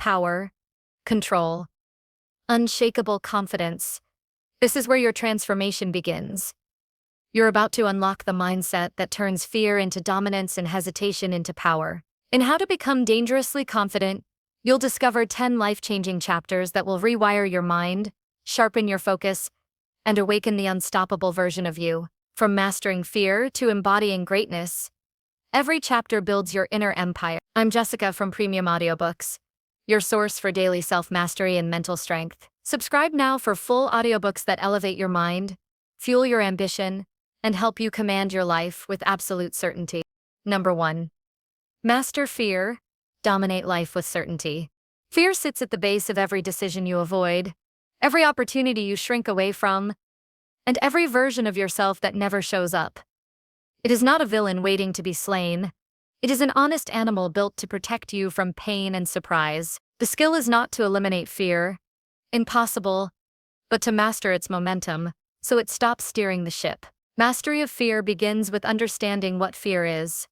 power, control, unshakable confidence. This is where your transformation begins. You're about to unlock the mindset that turns fear into dominance and hesitation into power. In How to Become Dangerously Confident, you'll discover 10 life-changing chapters that will rewire your mind, sharpen your focus, and awaken the unstoppable version of you. From mastering fear to embodying greatness, every chapter builds your inner empire. I'm Jessica from Premium Audiobooks, your source for daily self-mastery and mental strength. Subscribe now for full audiobooks that elevate your mind, fuel your ambition, and help you command your life with absolute certainty. Number 1. Master fear, dominate life with certainty. Fear sits at the base of every decision you avoid, every opportunity you shrink away from, and every version of yourself that never shows up. It is not a villain waiting to be slain. It is an honest animal built to protect you from pain and surprise. The skill is not to eliminate fear, impossible, but to master its momentum, so it stops steering the ship. Mastery of fear begins with understanding what fear is.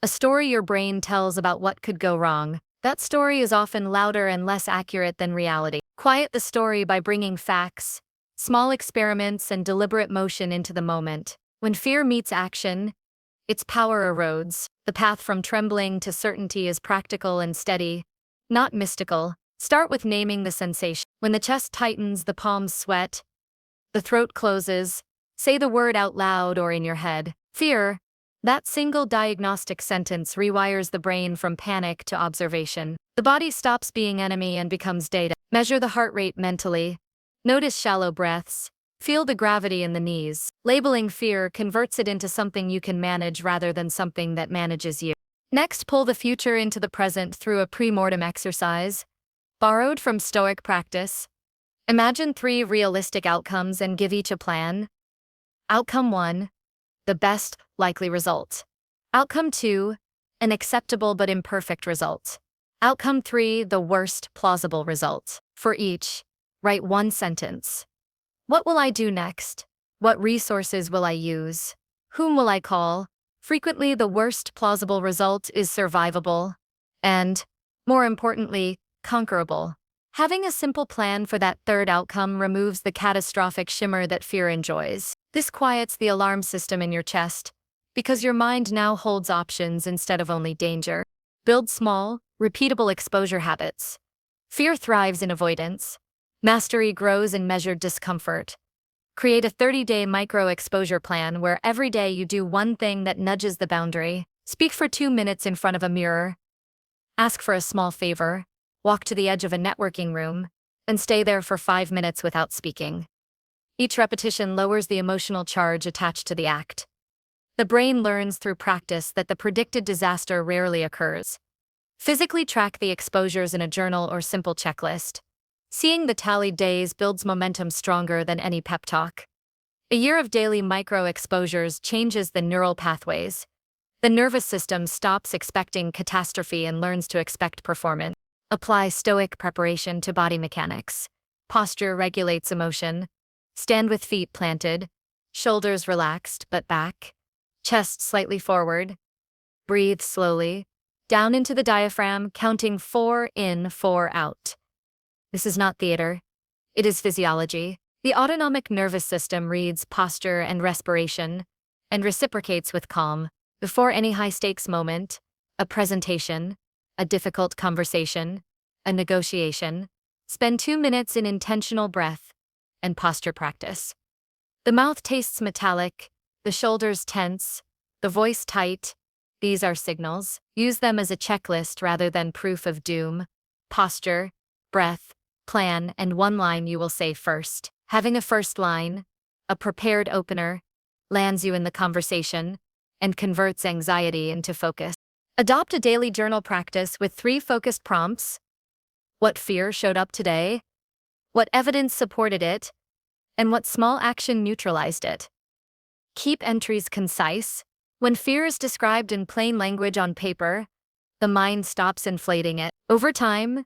A story your brain tells about what could go wrong. That story is often louder and less accurate than reality. Quiet the story by bringing facts, small experiments, and deliberate motion into the moment. When fear meets action, its power erodes. The path from trembling to certainty is practical and steady, not mystical. Start with naming the sensation. When the chest tightens, the palms sweat, the throat closes, say the word out loud or in your head. Fear, that single diagnostic sentence rewires the brain from panic to observation. The body stops being enemy and becomes data. Measure the heart rate mentally. Notice shallow breaths. Feel the gravity in the knees. Labeling fear converts it into something you can manage rather than something that manages you. Next, pull the future into the present through a pre-mortem exercise, borrowed from Stoic practice. Imagine 3 realistic outcomes and give each a plan. Outcome 1, the best likely result. Outcome 2, an acceptable but imperfect result. Outcome 3, the worst plausible result. For each, write 1 sentence. What will I do next? What resources will I use? Whom will I call? Frequently, the worst plausible result is survivable and, more importantly, conquerable. Having a simple plan for that third outcome removes the catastrophic shimmer that fear enjoys. This quiets the alarm system in your chest, because your mind now holds options instead of only danger. Build small, repeatable exposure habits. Fear thrives in avoidance. Mastery grows in measured discomfort. Create a 30-day micro-exposure plan where every day you do one thing that nudges the boundary. Speak for 2 minutes in front of a mirror. Ask for a small favor. Walk to the edge of a networking room, and stay there for 5 minutes without speaking. Each repetition lowers the emotional charge attached to the act. The brain learns through practice that the predicted disaster rarely occurs. Physically track the exposures in a journal or simple checklist. Seeing the tallied days builds momentum stronger than any pep talk. A year of daily micro-exposures changes the neural pathways. The nervous system stops expecting catastrophe and learns to expect performance. Apply Stoic preparation to body mechanics. Posture regulates emotion. Stand with feet planted, shoulders relaxed but back, chest slightly forward. Breathe slowly, down into the diaphragm, counting 4 in, 4 out. This is not theater. It is physiology. The autonomic nervous system reads posture and respiration and reciprocates with calm. Before any high-stakes moment, a presentation, a difficult conversation, a negotiation, spend 2 minutes in intentional breath and posture practice. The mouth tastes metallic, the shoulders tense, the voice tight. These are signals. Use them as a checklist rather than proof of doom. Posture, breath, plan, and 1 line you will say first. Having a first line, a prepared opener, lands you in the conversation and converts anxiety into focus. Adopt a daily journal practice with 3 focused prompts. What fear showed up today? What evidence supported it? And what small action neutralized it? Keep entries concise. When fear is described in plain language on paper, the mind stops inflating it. Over time,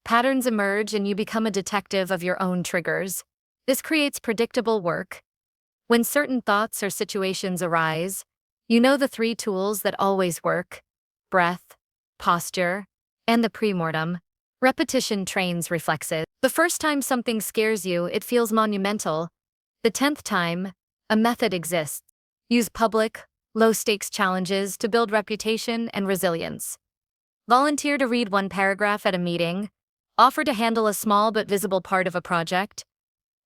patterns emerge and you become a detective of your own triggers. This creates predictable work. When certain thoughts or situations arise, you know the 3 tools that always work: breath, posture, and the pre-mortem. Repetition trains reflexes. The first time something scares you, it feels monumental. The 10th time, a method exists. Use public, low-stakes challenges to build reputation and resilience. Volunteer to read one paragraph at a meeting, offer to handle a small but visible part of a project,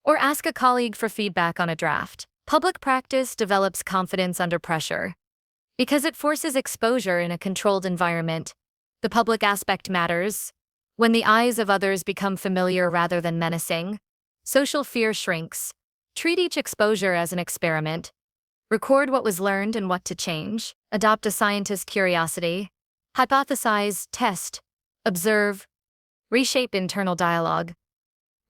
or ask a colleague for feedback on a draft. Public practice develops confidence under pressure. Because it forces exposure in a controlled environment, the public aspect matters. When the eyes of others become familiar rather than menacing, social fear shrinks. Treat each exposure as an experiment. Record what was learned and what to change. Adopt a scientist's curiosity. Hypothesize, test, observe, reshape internal dialogue.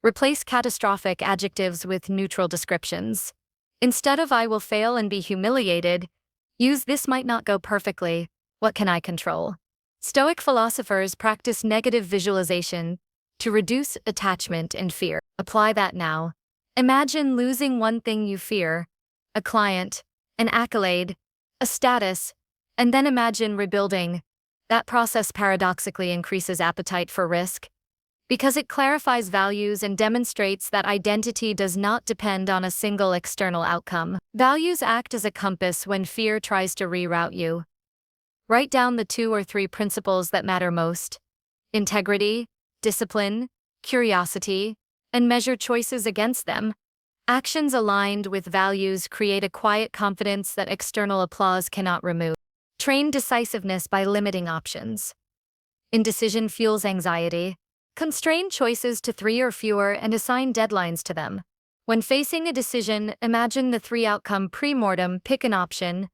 Replace catastrophic adjectives with neutral descriptions. Instead of "I will fail and be humiliated," use "this might not go perfectly. What can I control?" Stoic philosophers practice negative visualization to reduce attachment and fear. Apply that now. Imagine losing one thing you fear: a client, an accolade, a status, and then imagine rebuilding. That process paradoxically increases appetite for risk, because it clarifies values and demonstrates that identity does not depend on a single external outcome. Values act as a compass when fear tries to reroute you. Write down the 2 or 3 principles that matter most: integrity, discipline, curiosity, and measure choices against them. Actions aligned with values create a quiet confidence that external applause cannot remove. Train decisiveness by limiting options. Indecision fuels anxiety. Constrain choices to 3 or fewer and assign deadlines to them. When facing a decision, imagine the 3-outcome pre-mortem, pick an option,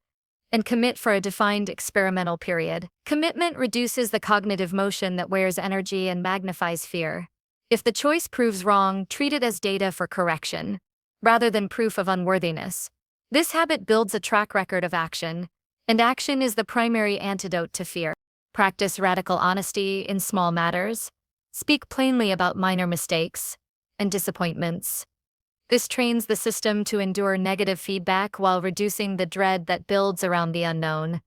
and commit for a defined experimental period. Commitment reduces the cognitive motion that wears energy and magnifies fear. If the choice proves wrong, treat it as data for correction, rather than proof of unworthiness. This habit builds a track record of action, and action is the primary antidote to fear. Practice radical honesty in small matters. Speak plainly about minor mistakes and disappointments. This trains the system to endure negative feedback while reducing the dread that builds around the unknown.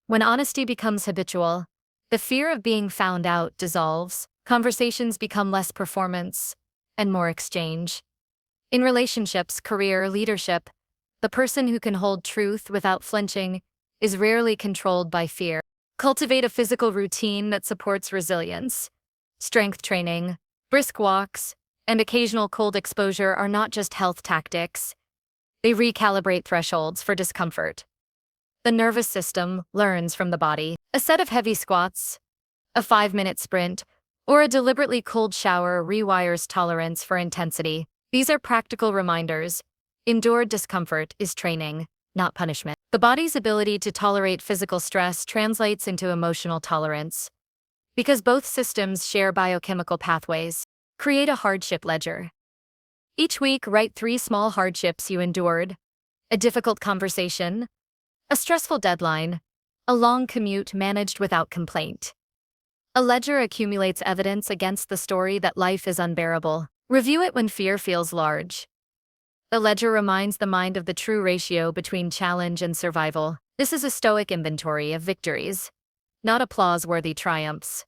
When honesty becomes habitual, the fear of being found out dissolves. Conversations become less performance and more exchange. In relationships, career, leadership, the person who can hold truth without flinching is rarely controlled by fear. Cultivate a physical routine that supports resilience. Strength training, brisk walks, and occasional cold exposure are not just health tactics. They recalibrate thresholds for discomfort. The nervous system learns from the body. A set of heavy squats, a 5-minute sprint, or a deliberately cold shower rewires tolerance for intensity. These are practical reminders. Endured discomfort is training, not punishment. The body's ability to tolerate physical stress translates into emotional tolerance. Because both systems share biochemical pathways, create a hardship ledger. Each week, write 3 small hardships you endured: a difficult conversation, a stressful deadline, a long commute managed without complaint. A ledger accumulates evidence against the story that life is unbearable. Review it when fear feels large. The ledger reminds the mind of the true ratio between challenge and survival. This is a stoic inventory of victories, not applause-worthy triumphs,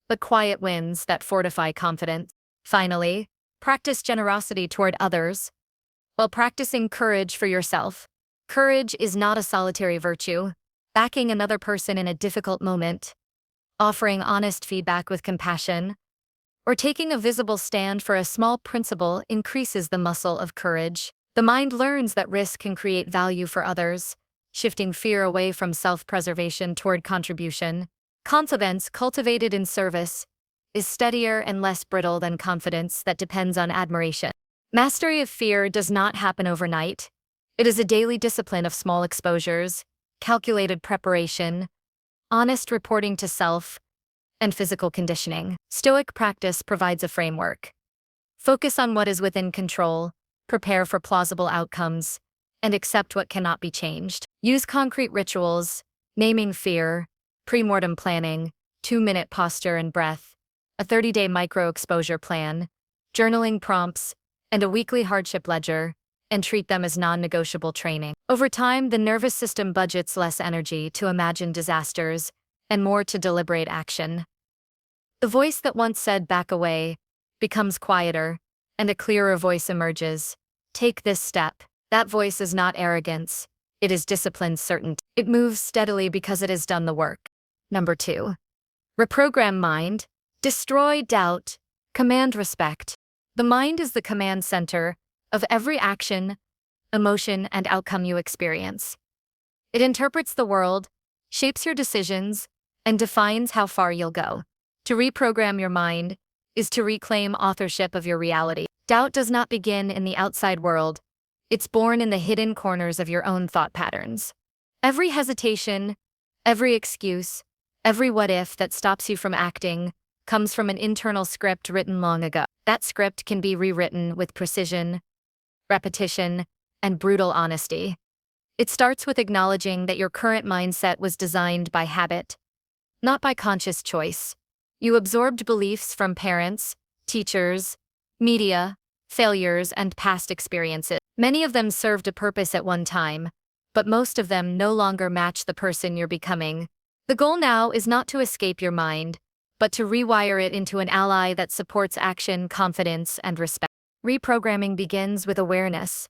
but quiet wins that fortify confidence. Finally, practice generosity toward others while practicing courage for yourself. Courage is not a solitary virtue. Backing another person in a difficult moment, offering honest feedback with compassion, or taking a visible stand for a small principle increases the muscle of courage. The mind learns that risk can create value for others, shifting fear away from self-preservation toward contribution. Confidence cultivated in service is steadier and less brittle than confidence that depends on admiration. Mastery of fear does not happen overnight. It is a daily discipline of small exposures, calculated preparation, honest reporting to self, and physical conditioning. Stoic practice provides a framework. Focus on what is within control, prepare for plausible outcomes, and accept what cannot be changed. Use concrete rituals, naming fear, pre-mortem planning, 2-minute posture and breath, a 30-day micro-exposure plan, journaling prompts, and a weekly hardship ledger, and treat them as non-negotiable training. Over time, the nervous system budgets less energy to imagine disasters and more to deliberate action. The voice that once said back away becomes quieter, and a clearer voice emerges. Take this step. That voice is not arrogance. It is disciplined certainty. It moves steadily because it has done the work. Number 2. Reprogram mind. Destroy doubt. Command respect. The mind is the command center of every action, emotion, and outcome you experience. It interprets the world, shapes your decisions, and defines how far you'll go. To reprogram your mind is to reclaim authorship of your reality. Doubt does not begin in the outside world. It's born in the hidden corners of your own thought patterns. Every hesitation, every excuse, every what if that stops you from acting comes from an internal script written long ago. That script can be rewritten with precision, repetition, and brutal honesty. It starts with acknowledging that your current mindset was designed by habit, not by conscious choice. You absorbed beliefs from parents, teachers, media, failures, and past experiences. Many of them served a purpose at one time, but most of them no longer match the person you're becoming. The goal now is not to escape your mind, but to rewire it into an ally that supports action, confidence, and respect. Reprogramming begins with awareness.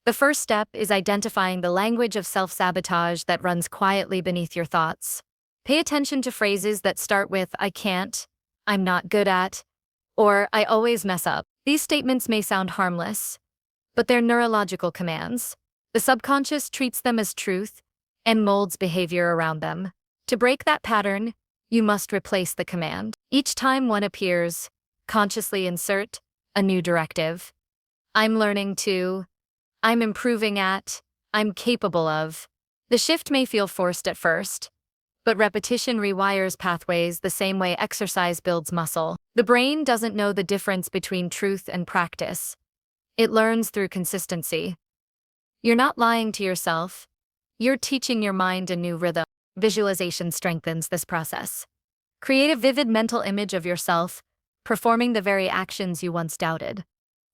The first step is identifying the language of self-sabotage that runs quietly beneath your thoughts. Pay attention to phrases that start with "I can't," "I'm not good at," or "I always mess up." These statements may sound harmless, but they're neurological commands. The subconscious treats them as truth and molds behavior around them. To break that pattern, you must replace the command. Each time one appears, consciously insert a new directive. I'm learning to, I'm improving at, I'm capable of. The shift may feel forced at first, but repetition rewires pathways the same way exercise builds muscle. The brain doesn't know the difference between truth and practice. It learns through consistency. You're not lying to yourself. You're teaching your mind a new rhythm. Visualization strengthens this process. Create a vivid mental image of yourself performing the very actions you once doubted.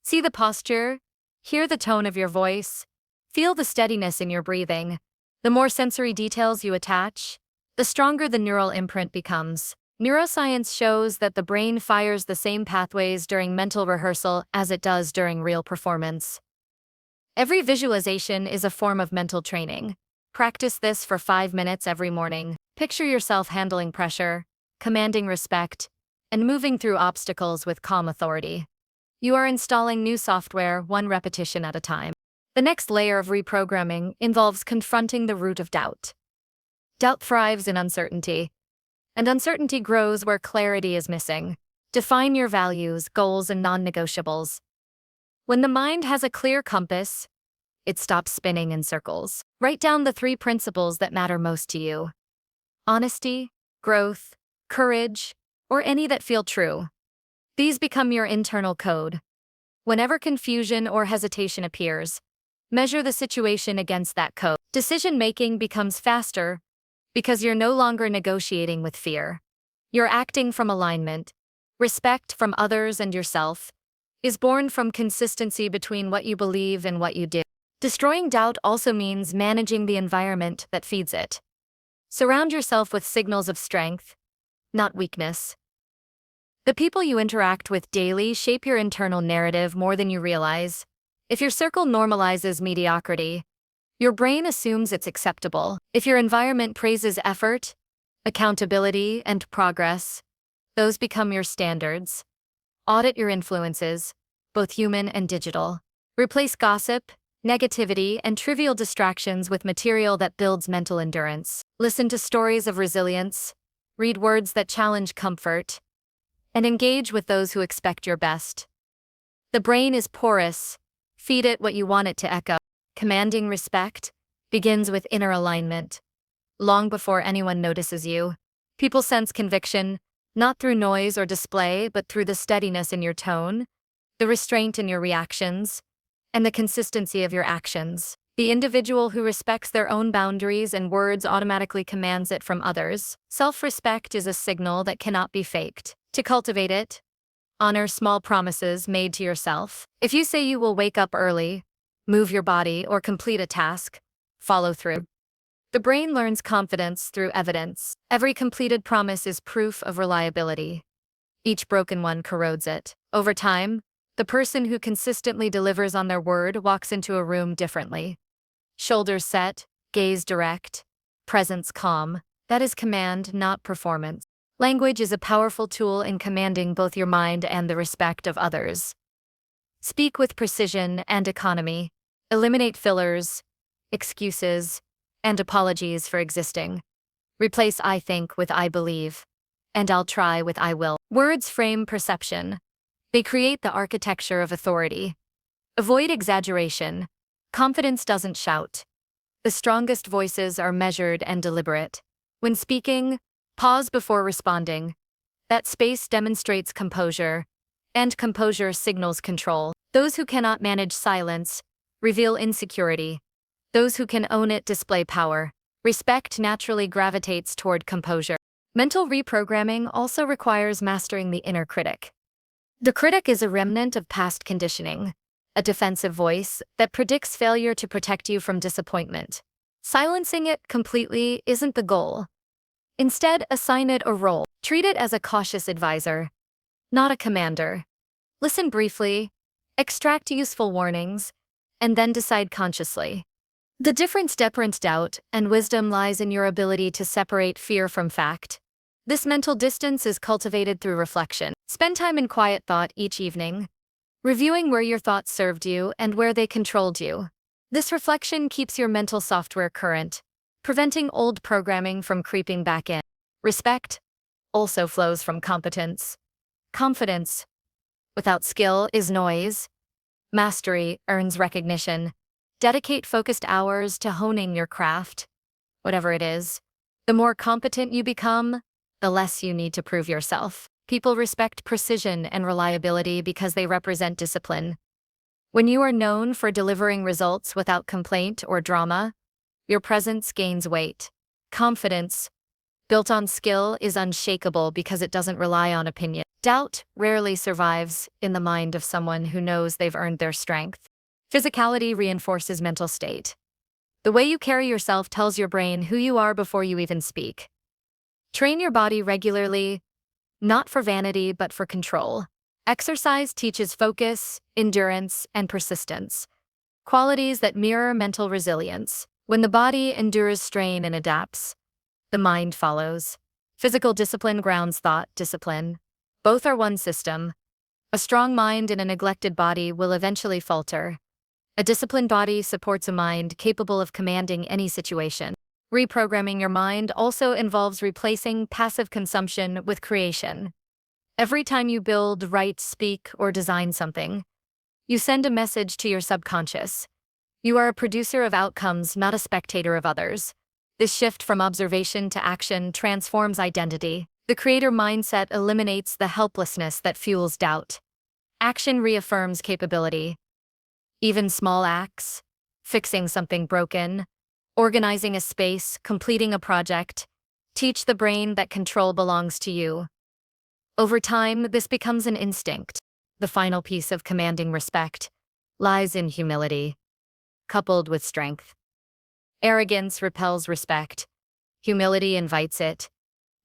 See the posture, hear the tone of your voice, feel the steadiness in your breathing. The more sensory details you attach, the stronger the neural imprint becomes. Neuroscience shows that the brain fires the same pathways during mental rehearsal as it does during real performance. Every visualization is a form of mental training. Practice this for 5 minutes every morning. Picture yourself handling pressure, commanding respect, and moving through obstacles with calm authority. You are installing new software one repetition at a time. The next layer of reprogramming involves confronting the root of doubt. Doubt thrives in uncertainty, and uncertainty grows where clarity is missing. Define your values, goals, and non-negotiables. When the mind has a clear compass, it stops spinning in circles. Write down the 3 principles that matter most to you: honesty, growth, courage, or any that feel true. These become your internal code. Whenever confusion or hesitation appears, measure the situation against that code. Decision-making becomes faster because you're no longer negotiating with fear. You're acting from alignment. Respect from others and yourself is born from consistency between what you believe and what you do. Destroying doubt also means managing the environment that feeds it. Surround yourself with signals of strength, not weakness. The people you interact with daily shape your internal narrative more than you realize. If your circle normalizes mediocrity, your brain assumes it's acceptable. If your environment praises effort, accountability, and progress, those become your standards. Audit your influences, both human and digital. Replace gossip, negativity, and trivial distractions with material that builds mental endurance. Listen to stories of resilience, read words that challenge comfort, and engage with those who expect your best. The brain is porous. Feed it what you want it to echo. Commanding respect begins with inner alignment. Long before anyone notices you, people sense conviction, not through noise or display, but through the steadiness in your tone, the restraint in your reactions, and the consistency of your actions. The individual who respects their own boundaries and words automatically commands it from others. Self-respect is a signal that cannot be faked. To cultivate it, honor small promises made to yourself. If you say you will wake up early, move your body, or complete a task, follow through. The brain learns confidence through evidence. Every completed promise is proof of reliability. Each broken one corrodes it. Over time, the person who consistently delivers on their word walks into a room differently. Shoulders set, gaze direct, presence calm. That is command, not performance. Language is a powerful tool in commanding both your mind and the respect of others. Speak with precision and economy. Eliminate fillers, excuses, and apologies for existing. Replace I think with I believe, and I'll try with I will. Words frame perception. They create the architecture of authority. Avoid exaggeration. Confidence doesn't shout. The strongest voices are measured and deliberate. When speaking, pause before responding. That space demonstrates composure, and composure signals control. Those who cannot manage silence reveal insecurity. Those who can own it display power. Respect naturally gravitates toward composure. Mental reprogramming also requires mastering the inner critic. The critic is a remnant of past conditioning, a defensive voice that predicts failure to protect you from disappointment. Silencing it completely isn't the goal. Instead, assign it a role. Treat it as a cautious advisor, not a commander. Listen briefly, extract useful warnings, and then decide consciously. The difference different doubt and wisdom lies in your ability to separate fear from fact. This mental distance is cultivated through reflection. Spend time in quiet thought each evening, reviewing where your thoughts served you and where they controlled you. This reflection keeps your mental software current, preventing old programming from creeping back in. Respect also flows from competence. Confidence without skill is noise. Mastery earns recognition. Dedicate focused hours to honing your craft, whatever it is. The more competent you become, the less you need to prove yourself. People respect precision and reliability because they represent discipline. When you are known for delivering results without complaint or drama, your presence gains weight. Confidence, built on skill, is unshakable because it doesn't rely on opinion. Doubt rarely survives in the mind of someone who knows they've earned their strength. Physicality reinforces mental state. The way you carry yourself tells your brain who you are before you even speak. Train your body regularly, not for vanity but for control. Exercise teaches focus, endurance, and persistence, qualities that mirror mental resilience. When the body endures strain and adapts, the mind follows. Physical discipline grounds thought discipline. Both are one system. A strong mind in a neglected body will eventually falter. A disciplined body supports a mind capable of commanding any situation. Reprogramming your mind also involves replacing passive consumption with creation. Every time you build, write, speak, or design something, you send a message to your subconscious. You are a producer of outcomes, not a spectator of others. This shift from observation to action transforms identity. The creator mindset eliminates the helplessness that fuels doubt. Action reaffirms capability. Even small acts, fixing something broken, organizing a space, completing a project, teach the brain that control belongs to you. Over time, this becomes an instinct. The final piece of commanding respect lies in humility, coupled with strength. Arrogance repels respect. Humility invites it.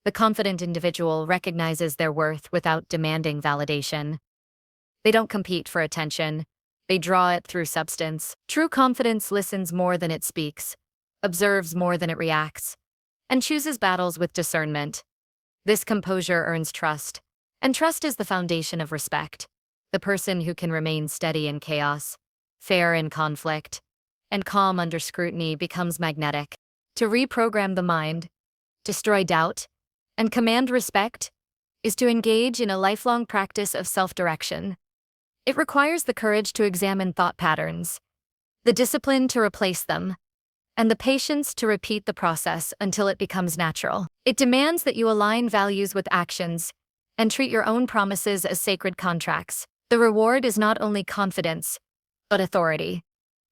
The confident individual recognizes their worth without demanding validation. They don't compete for attention. They draw it through substance. True confidence listens more than it speaks, observes more than it reacts, and chooses battles with discernment. This composure earns trust, and trust is the foundation of respect. The person who can remain steady in chaos, fair in conflict, and calm under scrutiny becomes magnetic. To reprogram the mind, destroy doubt, and command respect is to engage in a lifelong practice of self-direction. It requires the courage to examine thought patterns, the discipline to replace them, and the patience to repeat the process until it becomes natural. It demands that you align values with actions and treat your own promises as sacred contracts. The reward is not only confidence, but authority.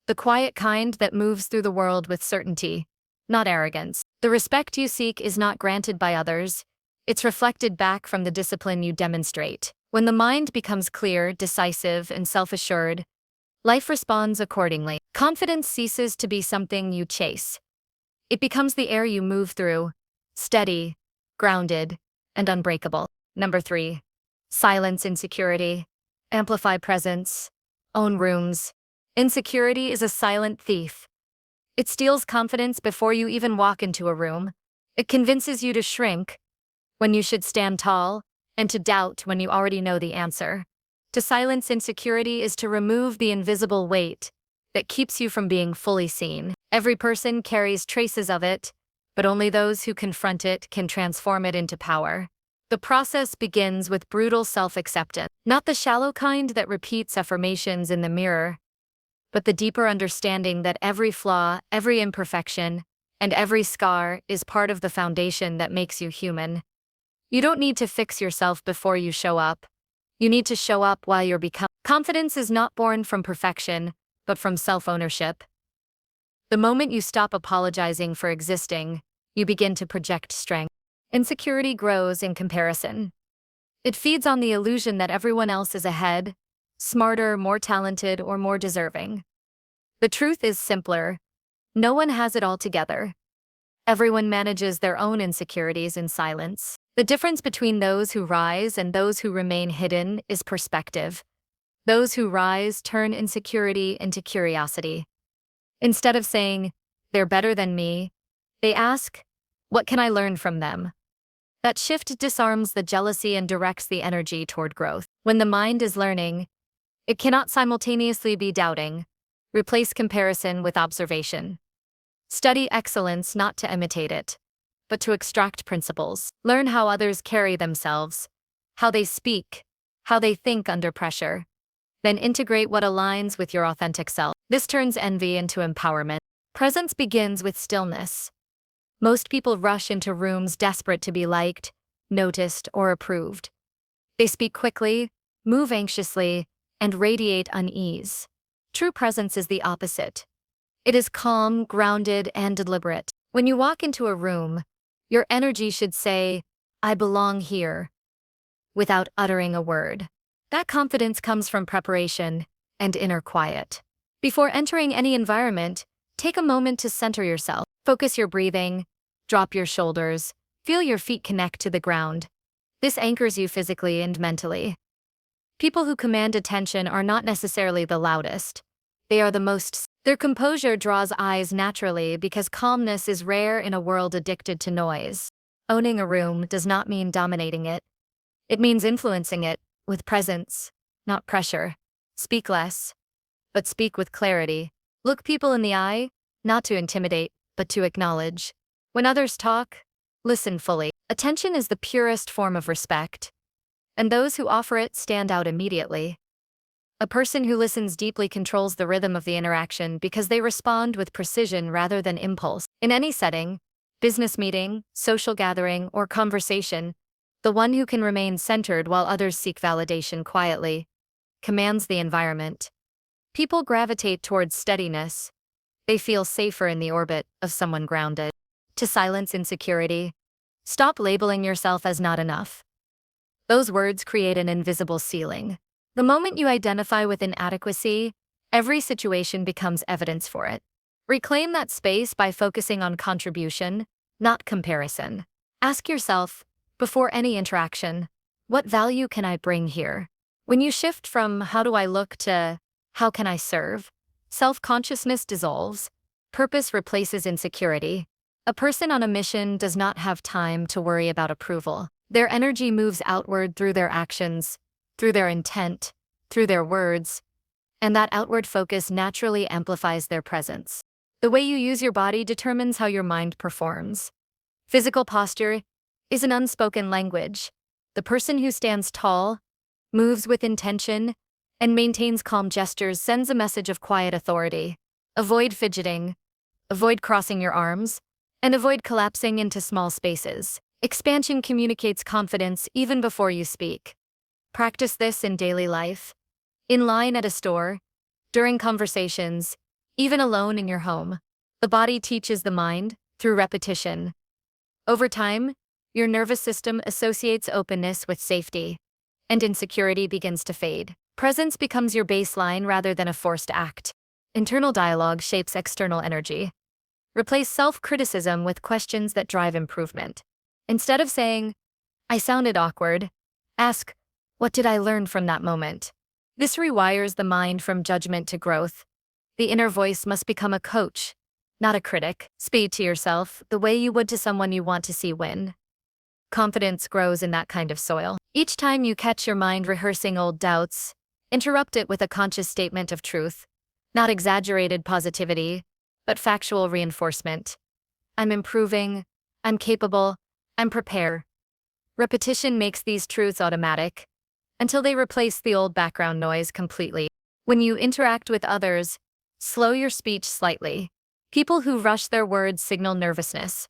The quiet kind that moves through the world with certainty, not arrogance. The respect you seek is not granted by others. It's reflected back from the discipline you demonstrate. When the mind becomes clear, decisive, and self-assured, life responds accordingly. Confidence ceases to be something you chase. It becomes the air you move through, steady, grounded, and unbreakable. Number 3. Silence insecurity. Amplify presence. Own rooms. Insecurity is a silent thief. It steals confidence before you even walk into a room. It convinces you to shrink when you should stand tall, and to doubt when you already know the answer. To silence insecurity is to remove the invisible weight that keeps you from being fully seen. Every person carries traces of it, but only those who confront it can transform it into power. The process begins with brutal self-acceptance, not the shallow kind that repeats affirmations in the mirror, but the deeper understanding that every flaw, every imperfection, and every scar is part of the foundation that makes you human. You don't need to fix yourself before you show up. You need to show up while you're becoming. Confidence is not born from perfection, but from self-ownership. The moment you stop apologizing for existing, you begin to project strength. Insecurity grows in comparison. It feeds on the illusion that everyone else is ahead, smarter, more talented, or more deserving. The truth is simpler. No one has it all together. Everyone manages their own insecurities in silence. The difference between those who rise and those who remain hidden is perspective. Those who rise turn insecurity into curiosity. Instead of saying, "They're better than me," they ask, "What can I learn from them?" That shift disarms the jealousy and directs the energy toward growth. When the mind is learning, it cannot simultaneously be doubting. Replace comparison with observation. Study excellence not to imitate it, but to extract principles. Learn how others carry themselves, how they speak, how they think under pressure. Then integrate what aligns with your authentic self. This turns envy into empowerment. Presence begins with stillness. Most people rush into rooms desperate to be liked, noticed, or approved. They speak quickly, move anxiously, and radiate unease. True presence is the opposite. It is calm, grounded, and deliberate. When you walk into a room, your energy should say, "I belong here," without uttering a word. That confidence comes from preparation and inner quiet. Before entering any environment, take a moment to center yourself. Focus your breathing, drop your shoulders, feel your feet connect to the ground. This anchors you physically and mentally. People who command attention are not necessarily the loudest. They are the most. Their composure draws eyes naturally because calmness is rare in a world addicted to noise. Owning a room does not mean dominating it. It means influencing it with presence, not pressure. Speak less, but speak with clarity. Look people in the eye, not to intimidate, but to acknowledge. When others talk, listen fully. Attention is the purest form of respect, and those who offer it stand out immediately. A person who listens deeply controls the rhythm of the interaction because they respond with precision rather than impulse. In any setting, business meeting, social gathering, or conversation, the one who can remain centered while others seek validation quietly commands the environment. People gravitate towards steadiness. They feel safer in the orbit of someone grounded. To silence insecurity, stop labeling yourself as not enough. Those words create an invisible ceiling. The moment you identify with inadequacy, every situation becomes evidence for it. Reclaim that space by focusing on contribution, not comparison. Ask yourself, before any interaction, what value can I bring here? When you shift from "how do I look" to "how can I serve," self-consciousness dissolves. Purpose replaces insecurity. A person on a mission does not have time to worry about approval. Their energy moves outward through their actions, through their intent, through their words, and that outward focus naturally amplifies their presence. The way you use your body determines how your mind performs. Physical posture is an unspoken language. The person who stands tall, moves with intention, and maintains calm gestures sends a message of quiet authority. Avoid fidgeting, avoid crossing your arms, and avoid collapsing into small spaces. Expansion communicates confidence even before you speak. Practice this in daily life, in line at a store, during conversations, even alone in your home. The body teaches the mind through repetition. Over time, your nervous system associates openness with safety, and insecurity begins to fade. Presence becomes your baseline rather than a forced act. Internal dialogue shapes external energy. Replace self-criticism with questions that drive improvement. Instead of saying, "I sounded awkward," ask, "What did I learn from that moment?" This rewires the mind from judgment to growth. The inner voice must become a coach, not a critic. Speak to yourself the way you would to someone you want to see win. Confidence grows in that kind of soil. Each time you catch your mind rehearsing old doubts, interrupt it with a conscious statement of truth, not exaggerated positivity, but factual reinforcement. I'm improving, I'm capable, I'm prepared. Repetition makes these truths automatic, until they replace the old background noise completely. When you interact with others, slow your speech slightly. People who rush their words signal nervousness.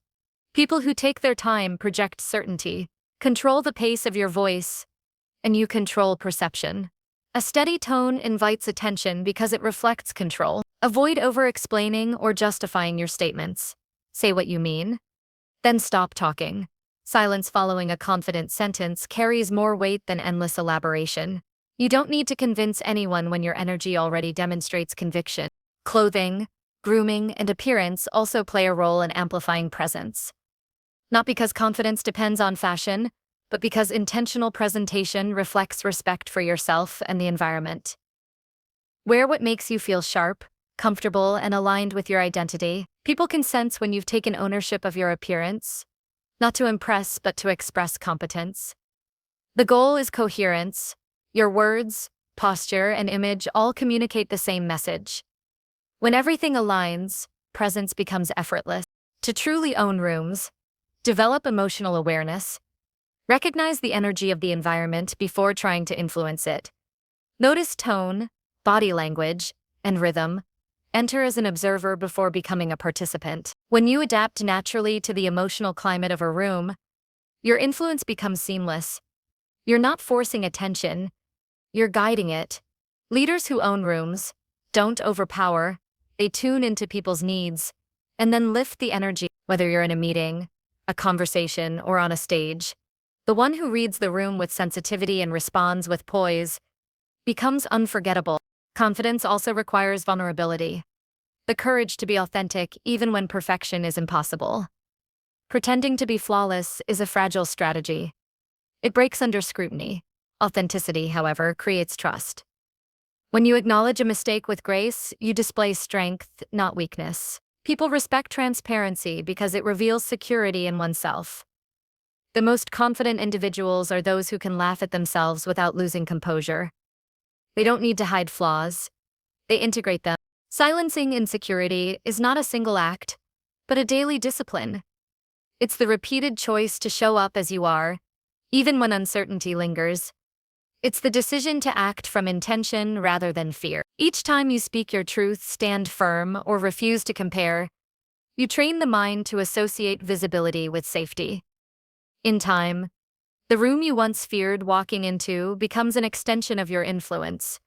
People who take their time project certainty. Control the pace of your voice, and you control perception. A steady tone invites attention because it reflects control. Avoid over-explaining or justifying your statements. Say what you mean, then stop talking. Silence following a confident sentence carries more weight than endless elaboration. You don't need to convince anyone when your energy already demonstrates conviction. Clothing, grooming, and appearance also play a role in amplifying presence. Not because confidence depends on fashion, but because intentional presentation reflects respect for yourself and the environment. Wear what makes you feel sharp, comfortable, and aligned with your identity. People can sense when you've taken ownership of your appearance, not to impress but to express competence. The goal is coherence. Your words, posture, and image all communicate the same message. When everything aligns, presence becomes effortless. To truly own rooms, develop emotional awareness. Recognize the energy of the environment before trying to influence it. Notice tone, body language, and rhythm. Enter as an observer before becoming a participant. When you adapt naturally to the emotional climate of a room, your influence becomes seamless. You're not forcing attention, you're guiding it. Leaders who own rooms don't overpower, they tune into people's needs, and then lift the energy. Whether you're in a meeting, a conversation, or on a stage, the one who reads the room with sensitivity and responds with poise becomes unforgettable. Confidence also requires vulnerability. The courage to be authentic even when perfection is impossible. Pretending to be flawless is a fragile strategy. It breaks under scrutiny. Authenticity, however, creates trust. When you acknowledge a mistake with grace, you display strength, not weakness. People respect transparency because it reveals security in oneself. The most confident individuals are those who can laugh at themselves without losing composure. They don't need to hide flaws. They integrate them. Silencing insecurity is not a single act, but a daily discipline. It's the repeated choice to show up as you are, even when uncertainty lingers. It's the decision to act from intention rather than fear. Each time you speak your truth, stand firm, or refuse to compare, you train the mind to associate visibility with safety. In time, the room you once feared walking into becomes an extension of your influence.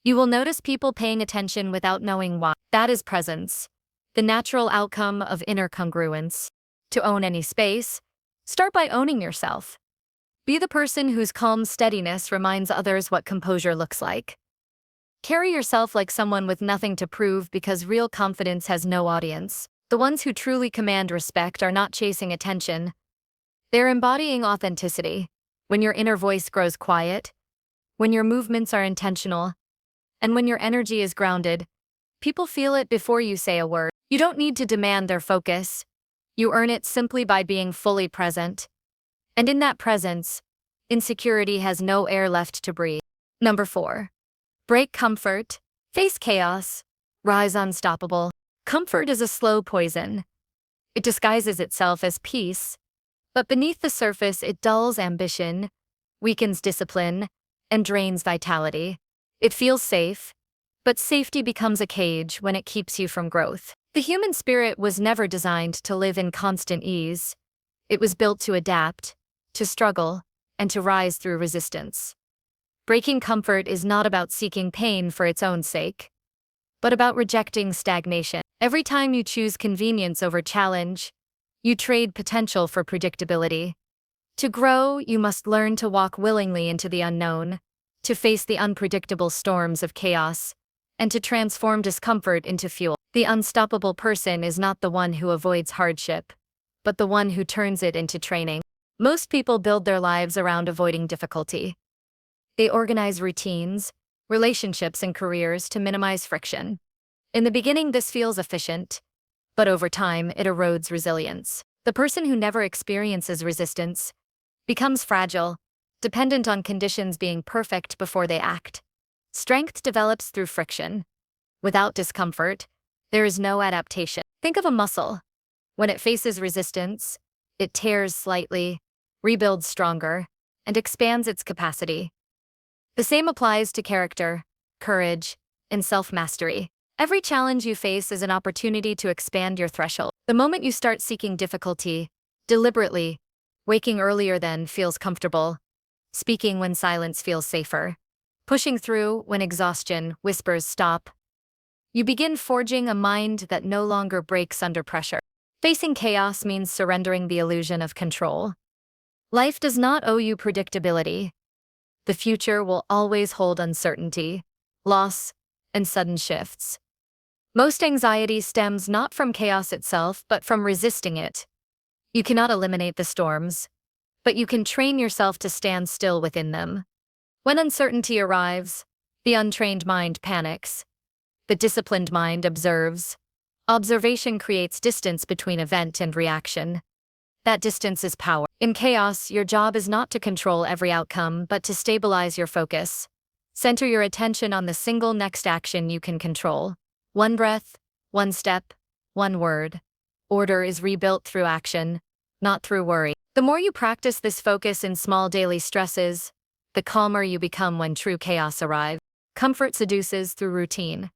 You will notice people paying attention without knowing why. That is presence, the natural outcome of inner congruence. To own any space, start by owning yourself. Be the person whose calm steadiness reminds others what composure looks like. Carry yourself like someone with nothing to prove because real confidence has no audience. The ones who truly command respect are not chasing attention. They're embodying authenticity. When your inner voice grows quiet, when your movements are intentional, and when your energy is grounded, people feel it before you say a word. You don't need to demand their focus. You earn it simply by being fully present. And in that presence, insecurity has no air left to breathe. Number 4. Break comfort, face chaos, rise unstoppable. Comfort is a slow poison. It disguises itself as peace, but beneath the surface it dulls ambition, weakens discipline, and drains vitality. It feels safe, but safety becomes a cage when it keeps you from growth. The human spirit was never designed to live in constant ease. It was built to adapt, to struggle, and to rise through resistance. Breaking comfort is not about seeking pain for its own sake, but about rejecting stagnation. Every time you choose convenience over challenge, you trade potential for predictability. To grow, you must learn to walk willingly into the unknown, to face the unpredictable storms of chaos, and to transform discomfort into fuel. The unstoppable person is not the one who avoids hardship, but the one who turns it into training. Most people build their lives around avoiding difficulty. They organize routines, relationships, and careers to minimize friction. In the beginning, this feels efficient, but over time, it erodes resilience. The person who never experiences resistance becomes fragile, dependent on conditions being perfect before they act. Strength develops through friction. Without discomfort, there is no adaptation. Think of a muscle. When it faces resistance, it tears slightly, rebuilds stronger, and expands its capacity. The same applies to character, courage, and self-mastery. Every challenge you face is an opportunity to expand your threshold. The moment you start seeking difficulty, deliberately, waking earlier than feels comfortable, speaking when silence feels safer, pushing through when exhaustion whispers stop, you begin forging a mind that no longer breaks under pressure. Facing chaos means surrendering the illusion of control. Life does not owe you predictability. The future will always hold uncertainty, loss, and sudden shifts. Most anxiety stems not from chaos itself, but from resisting it. You cannot eliminate the storms, but you can train yourself to stand still within them. When uncertainty arrives, the untrained mind panics. The disciplined mind observes. Observation creates distance between event and reaction. That distance is power. In chaos, your job is not to control every outcome, but to stabilize your focus. Center your attention on the single next action you can control. One breath, one step, one word. Order is rebuilt through action, not through worry. The more you practice this focus in small daily stresses, the calmer you become when true chaos arrives. Comfort seduces through routine.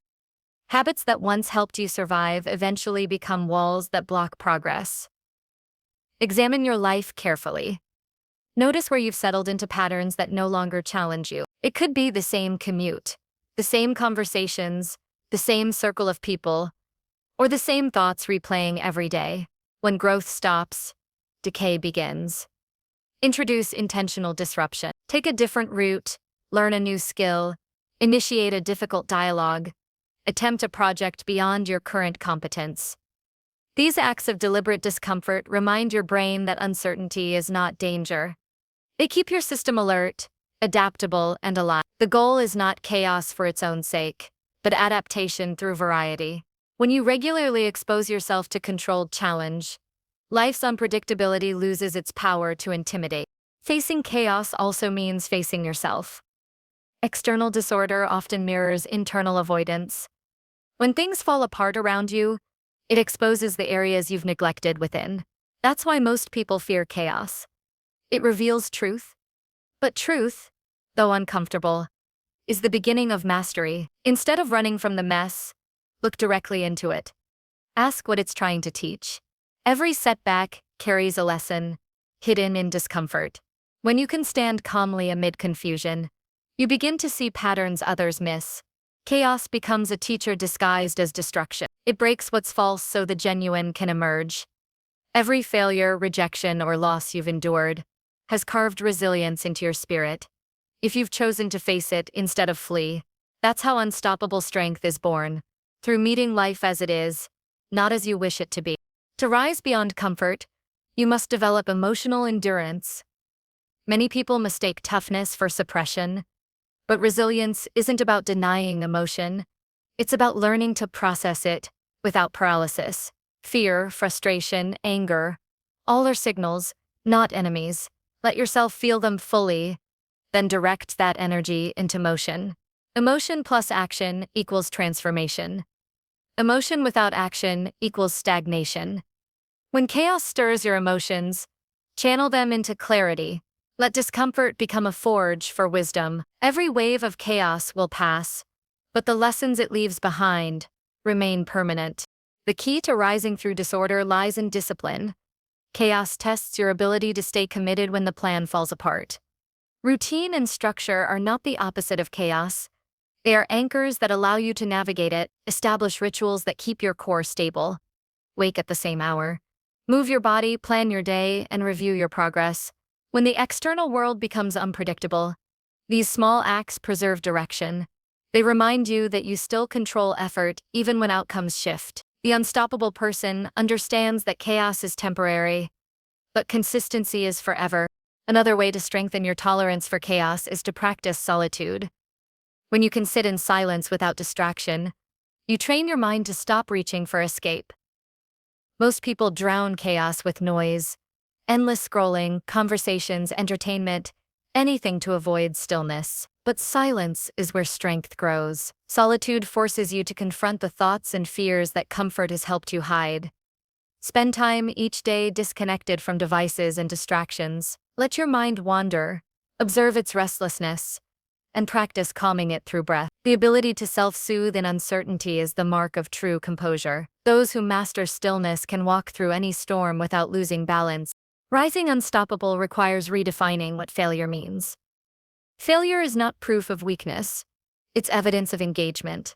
Habits that once helped you survive eventually become walls that block progress. Examine your life carefully. Notice where you've settled into patterns that no longer challenge you. It could be the same commute, the same conversations, the same circle of people, or the same thoughts replaying every day. When growth stops, decay begins. Introduce intentional disruption. Take a different route, learn a new skill, initiate a difficult dialogue, attempt a project beyond your current competence. These acts of deliberate discomfort remind your brain that uncertainty is not danger. They keep your system alert, adaptable, and alive. The goal is not chaos for its own sake, but adaptation through variety. When you regularly expose yourself to controlled challenge, life's unpredictability loses its power to intimidate. Facing chaos also means facing yourself. External disorder often mirrors internal avoidance. When things fall apart around you, it exposes the areas you've neglected within. That's why most people fear chaos. It reveals truth. But truth, though uncomfortable, is the beginning of mastery. Instead of running from the mess, look directly into it. Ask what it's trying to teach. Every setback carries a lesson, hidden in discomfort. When you can stand calmly amid confusion, you begin to see patterns others miss. Chaos becomes a teacher disguised as destruction. It breaks what's false so the genuine can emerge. Every failure, rejection, or loss you've endured has carved resilience into your spirit. If you've chosen to face it instead of flee, that's how unstoppable strength is born, through meeting life as it is, not as you wish it to be. To rise beyond comfort, you must develop emotional endurance. Many people mistake toughness for suppression, but resilience isn't about denying emotion. It's about learning to process it without paralysis. Fear, frustration, anger, all are signals, not enemies. Let yourself feel them fully, then direct that energy into motion. Emotion plus action equals transformation. Emotion without action equals stagnation. When chaos stirs your emotions, channel them into clarity. Let discomfort become a forge for wisdom. Every wave of chaos will pass, but the lessons it leaves behind remain permanent. The key to rising through disorder lies in discipline. Chaos tests your ability to stay committed when the plan falls apart. Routine and structure are not the opposite of chaos. They are anchors that allow you to navigate it. Establish rituals that keep your core stable. Wake at the same hour. Move your body, plan your day, and review your progress. When the external world becomes unpredictable, these small acts preserve direction. They remind you that you still control effort even when outcomes shift. The unstoppable person understands that chaos is temporary, but consistency is forever. Another way to strengthen your tolerance for chaos is to practice solitude. When you can sit in silence without distraction, you train your mind to stop reaching for escape. Most people drown chaos with noise, endless scrolling, conversations, entertainment, anything to avoid stillness. But silence is where strength grows. Solitude forces you to confront the thoughts and fears that comfort has helped you hide. Spend time each day disconnected from devices and distractions. Let your mind wander, observe its restlessness, and practice calming it through breath. The ability to self-soothe in uncertainty is the mark of true composure. Those who master stillness can walk through any storm without losing balance. Rising unstoppable requires redefining what failure means. Failure is not proof of weakness, it's evidence of engagement.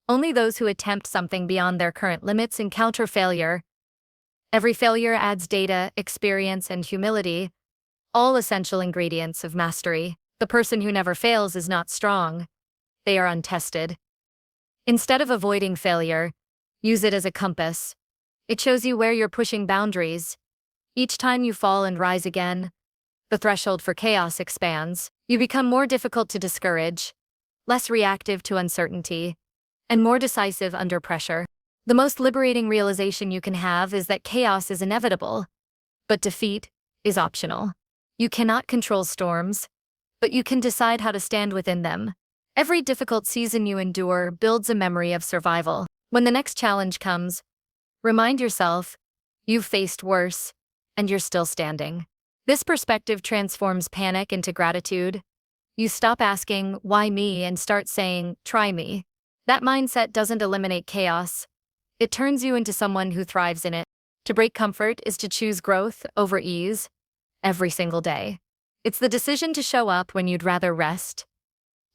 Only those who attempt something beyond their current limits encounter failure. Every failure adds data, experience, and humility, all essential ingredients of mastery. The person who never fails is not strong. They are untested. Instead of avoiding failure, use it as a compass. It shows you where you're pushing boundaries. Each time you fall and rise again, the threshold for chaos expands. You become more difficult to discourage, less reactive to uncertainty, and more decisive under pressure. The most liberating realization you can have is that chaos is inevitable, but defeat is optional. You cannot control storms, but you can decide how to stand within them. Every difficult season you endure builds a memory of survival. When the next challenge comes, remind yourself, you've faced worse, and you're still standing. This perspective transforms panic into gratitude. You stop asking, why me, and start saying, try me. That mindset doesn't eliminate chaos. It turns you into someone who thrives in it. To break comfort is to choose growth over ease every single day. It's the decision to show up when you'd rather rest,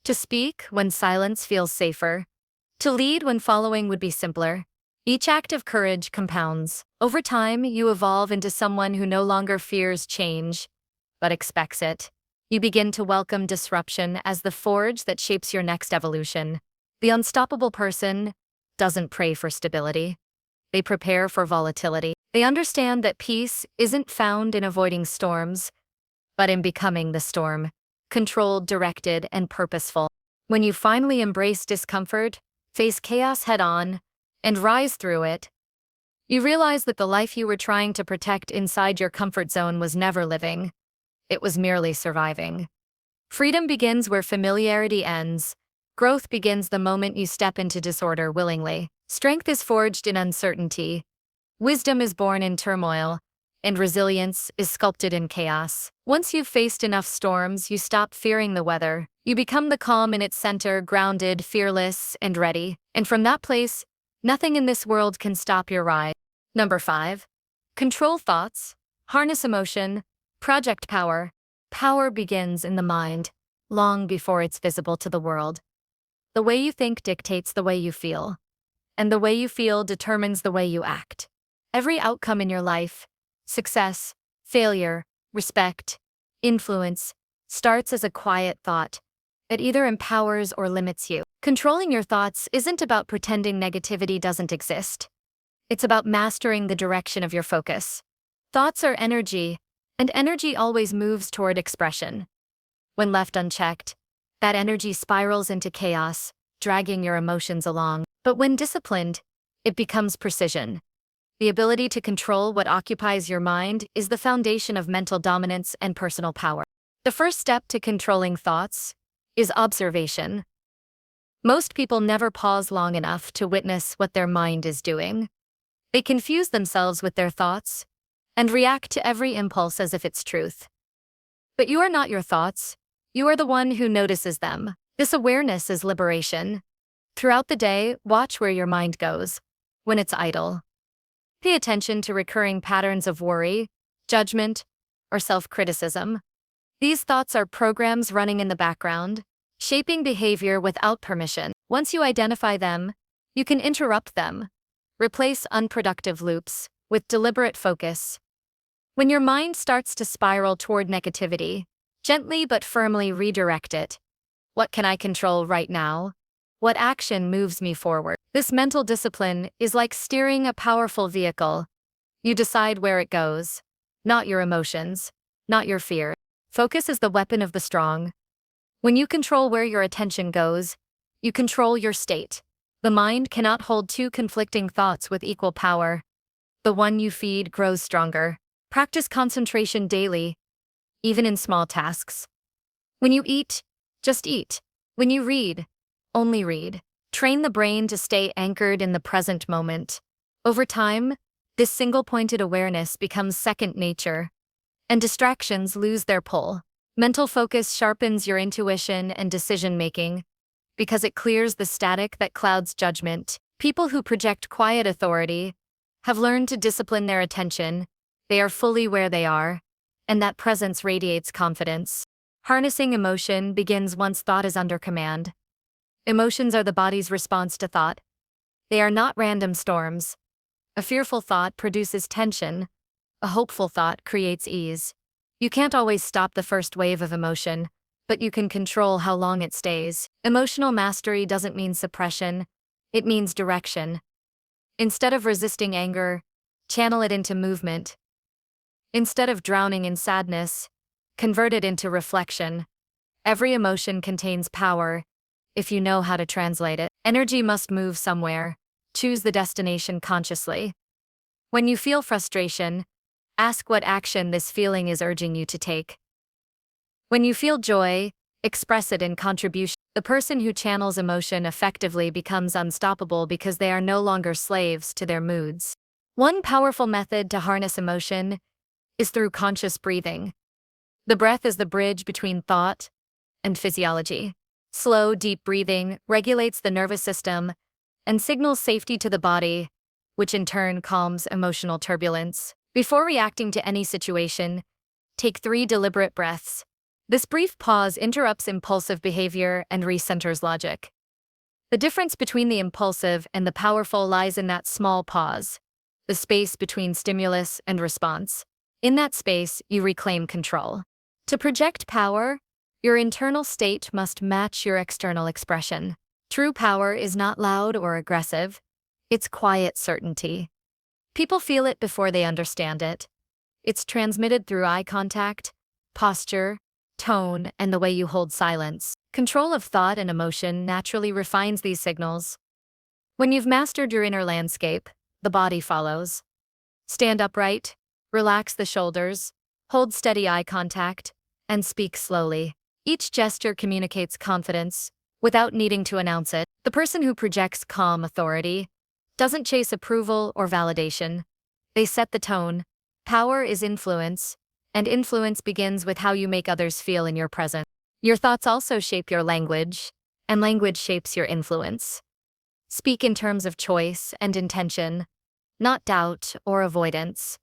to speak when silence feels safer, to lead when following would be simpler. Each act of courage compounds. Over time, you evolve into someone who no longer fears change, but expects it. You begin to welcome disruption as the forge that shapes your next evolution. The unstoppable person doesn't pray for stability. They prepare for volatility. They understand that peace isn't found in avoiding storms, but in becoming the storm, controlled, directed, and purposeful. When you finally embrace discomfort, face chaos head-on, and rise through it, you realize that the life you were trying to protect inside your comfort zone was never living. It was merely surviving. Freedom begins where familiarity ends. Growth begins the moment you step into disorder willingly. Strength is forged in uncertainty. Wisdom is born in turmoil, and resilience is sculpted in chaos. Once you've faced enough storms, you stop fearing the weather. You become the calm in its center, grounded, fearless, and ready. And from that place, nothing in this world can stop your rise. Number 5. Control thoughts. Harness emotion. Project power. Power begins in the mind, long before it's visible to the world. The way you think dictates the way you feel, and the way you feel determines the way you act. Every outcome in your life, success, failure, respect, influence, starts as a quiet thought that either empowers or limits you. Controlling your thoughts isn't about pretending negativity doesn't exist. It's about mastering the direction of your focus. Thoughts are energy, and energy always moves toward expression. When left unchecked, that energy spirals into chaos, dragging your emotions along. But when disciplined, it becomes precision. The ability to control what occupies your mind is the foundation of mental dominance and personal power. The first step to controlling thoughts is observation. Most people never pause long enough to witness what their mind is doing. They confuse themselves with their thoughts and react to every impulse as if it's truth. But you are not your thoughts. You are the one who notices them. This awareness is liberation. Throughout the day, watch where your mind goes when it's idle. Pay attention to recurring patterns of worry, judgment, or self-criticism. These thoughts are programs running in the background, shaping behavior without permission. Once you identify them, you can interrupt them. Replace unproductive loops with deliberate focus. When your mind starts to spiral toward negativity, gently but firmly redirect it. What can I control right now? What action moves me forward? This mental discipline is like steering a powerful vehicle. You decide where it goes, not your emotions, not your fear. Focus is the weapon of the strong. When you control where your attention goes, you control your state. The mind cannot hold two conflicting thoughts with equal power. The one you feed grows stronger. Practice concentration daily, even in small tasks. When you eat, just eat. When you read, only read. Train the brain to stay anchored in the present moment. Over time, this single-pointed awareness becomes second nature, and distractions lose their pull. Mental focus sharpens your intuition and decision-making because it clears the static that clouds judgment. People who project quiet authority have learned to discipline their attention. They are fully where they are, and that presence radiates confidence. Harnessing emotion begins once thought is under command. Emotions are the body's response to thought. They are not random storms. A fearful thought produces tension. A hopeful thought creates ease. You can't always stop the first wave of emotion, but you can control how long it stays. Emotional mastery doesn't mean suppression. It means direction. Instead of resisting anger, channel it into movement. Instead of drowning in sadness, convert it into reflection. Every emotion contains power, if you know how to translate it. Energy must move somewhere. Choose the destination consciously. When you feel frustration, ask what action this feeling is urging you to take. When you feel joy, express it in contribution. The person who channels emotion effectively becomes unstoppable because they are no longer slaves to their moods. One powerful method to harness emotion is through conscious breathing. The breath is the bridge between thought and physiology. Slow, deep breathing regulates the nervous system and signals safety to the body, which in turn calms emotional turbulence. Before reacting to any situation, take 3 deliberate breaths. This brief pause interrupts impulsive behavior and recenters logic. The difference between the impulsive and the powerful lies in that small pause, the space between stimulus and response. In that space, you reclaim control. To project power, your internal state must match your external expression. True power is not loud or aggressive. It's quiet certainty. People feel it before they understand it. It's transmitted through eye contact, posture, tone, and the way you hold silence. Control of thought and emotion naturally refines these signals. When you've mastered your inner landscape, the body follows. Stand upright, relax the shoulders, hold steady eye contact, and speak slowly. Each gesture communicates confidence without needing to announce it. The person who projects calm authority doesn't chase approval or validation. They set the tone. Power is influence, and influence begins with how you make others feel in your presence. Your thoughts also shape your language, and language shapes your influence. Speak in terms of choice and intention, not doubt or avoidance.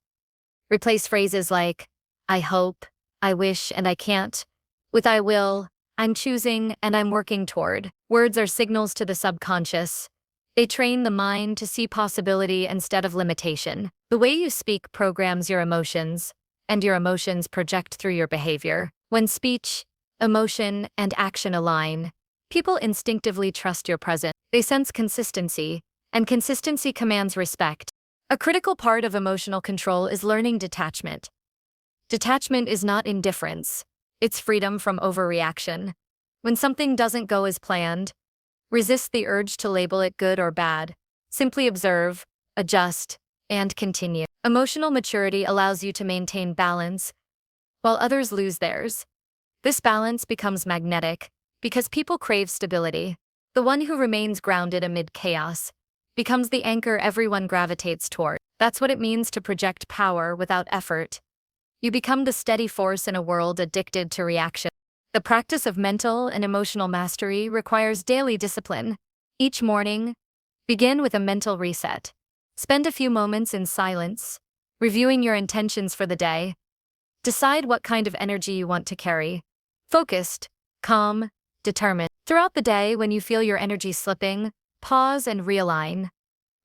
Replace phrases like, I hope, I wish, and I can't, with I will, I'm choosing, and I'm working toward. Words are signals to the subconscious. They train the mind to see possibility instead of limitation. The way you speak programs your emotions, and your emotions project through your behavior. When speech, emotion, and action align, people instinctively trust your presence. They sense consistency, and consistency commands respect. A critical part of emotional control is learning detachment. Detachment is not indifference. It's freedom from overreaction. When something doesn't go as planned, resist the urge to label it good or bad. Simply observe, adjust, and continue. Emotional maturity allows you to maintain balance while others lose theirs. This balance becomes magnetic because people crave stability. The one who remains grounded amid chaos becomes the anchor everyone gravitates toward. That's what it means to project power without effort. You become the steady force in a world addicted to reaction. The practice of mental and emotional mastery requires daily discipline. Each morning, begin with a mental reset. Spend a few moments in silence, reviewing your intentions for the day. Decide what kind of energy you want to carry. Focused, calm, determined. Throughout the day, when you feel your energy slipping, pause and realign.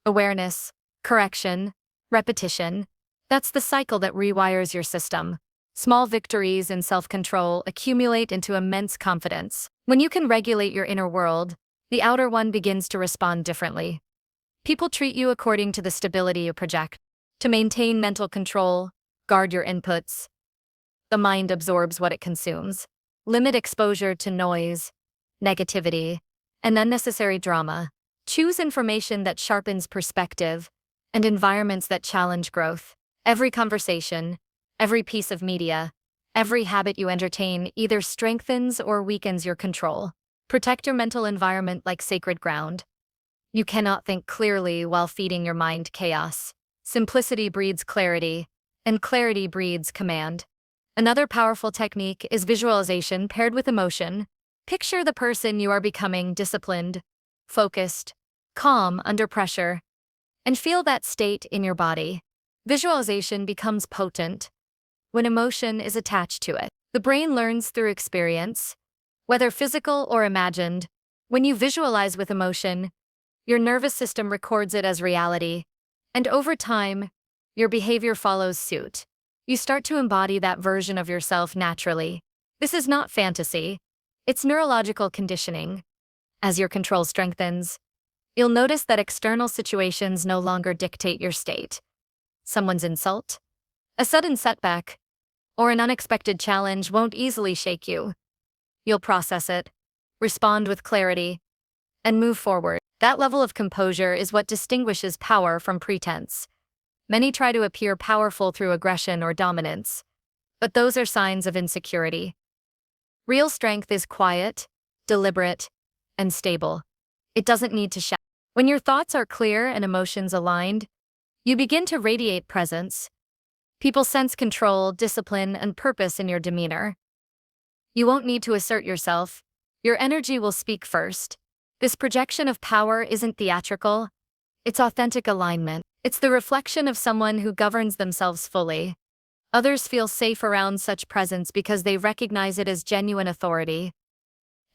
Awareness, correction, repetition. That's the cycle that rewires your system. Small victories in self-control accumulate into immense confidence. When you can regulate your inner world, the outer one begins to respond differently. People treat you according to the stability you project. To maintain mental control, guard your inputs. The mind absorbs what it consumes. Limit exposure to noise, negativity, and unnecessary drama. Choose information that sharpens perspective and environments that challenge growth. Every conversation, every piece of media, every habit you entertain either strengthens or weakens your control. Protect your mental environment like sacred ground. You cannot think clearly while feeding your mind chaos. Simplicity breeds clarity, and clarity breeds command. Another powerful technique is visualization paired with emotion. Picture the person you are becoming disciplined, focused, calm under pressure, and feel that state in your body. Visualization becomes potent when emotion is attached to it. The brain learns through experience, whether physical or imagined. When you visualize with emotion, your nervous system records it as reality, and over time, your behavior follows suit. You start to embody that version of yourself naturally. This is not fantasy, it's neurological conditioning. As your control strengthens, you'll notice that external situations no longer dictate your state. Someone's insult, a sudden setback, or an unexpected challenge won't easily shake you. You'll process it, respond with clarity, and move forward. That level of composure is what distinguishes power from pretense. Many try to appear powerful through aggression or dominance, but those are signs of insecurity. Real strength is quiet, deliberate, and stable. It doesn't need to shout. When your thoughts are clear and emotions aligned, you begin to radiate presence. People sense control, discipline, and purpose in your demeanor. You won't need to assert yourself. Your energy will speak first. This projection of power isn't theatrical, it's authentic alignment. It's the reflection of someone who governs themselves fully. Others feel safe around such presence because they recognize it as genuine authority.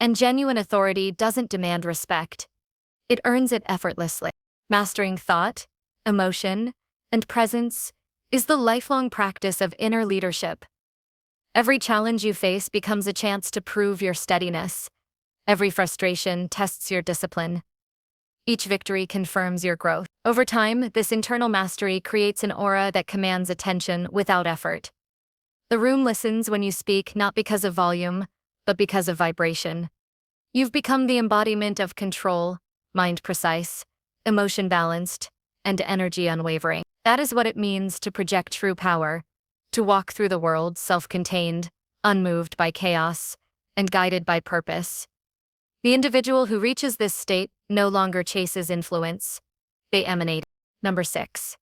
And genuine authority doesn't demand respect. It earns it effortlessly. Mastering thought, emotion, and presence is the lifelong practice of inner leadership. Every challenge you face becomes a chance to prove your steadiness. Every frustration tests your discipline. Each victory confirms your growth. Over time, this internal mastery creates an aura that commands attention without effort. The room listens when you speak not because of volume, but because of vibration. You've become the embodiment of control, mind precise, emotion balanced, and energy unwavering. That is what it means to project true power, to walk through the world self-contained, unmoved by chaos, and guided by purpose. The individual who reaches this state no longer chases influence. They emanate. Number 6.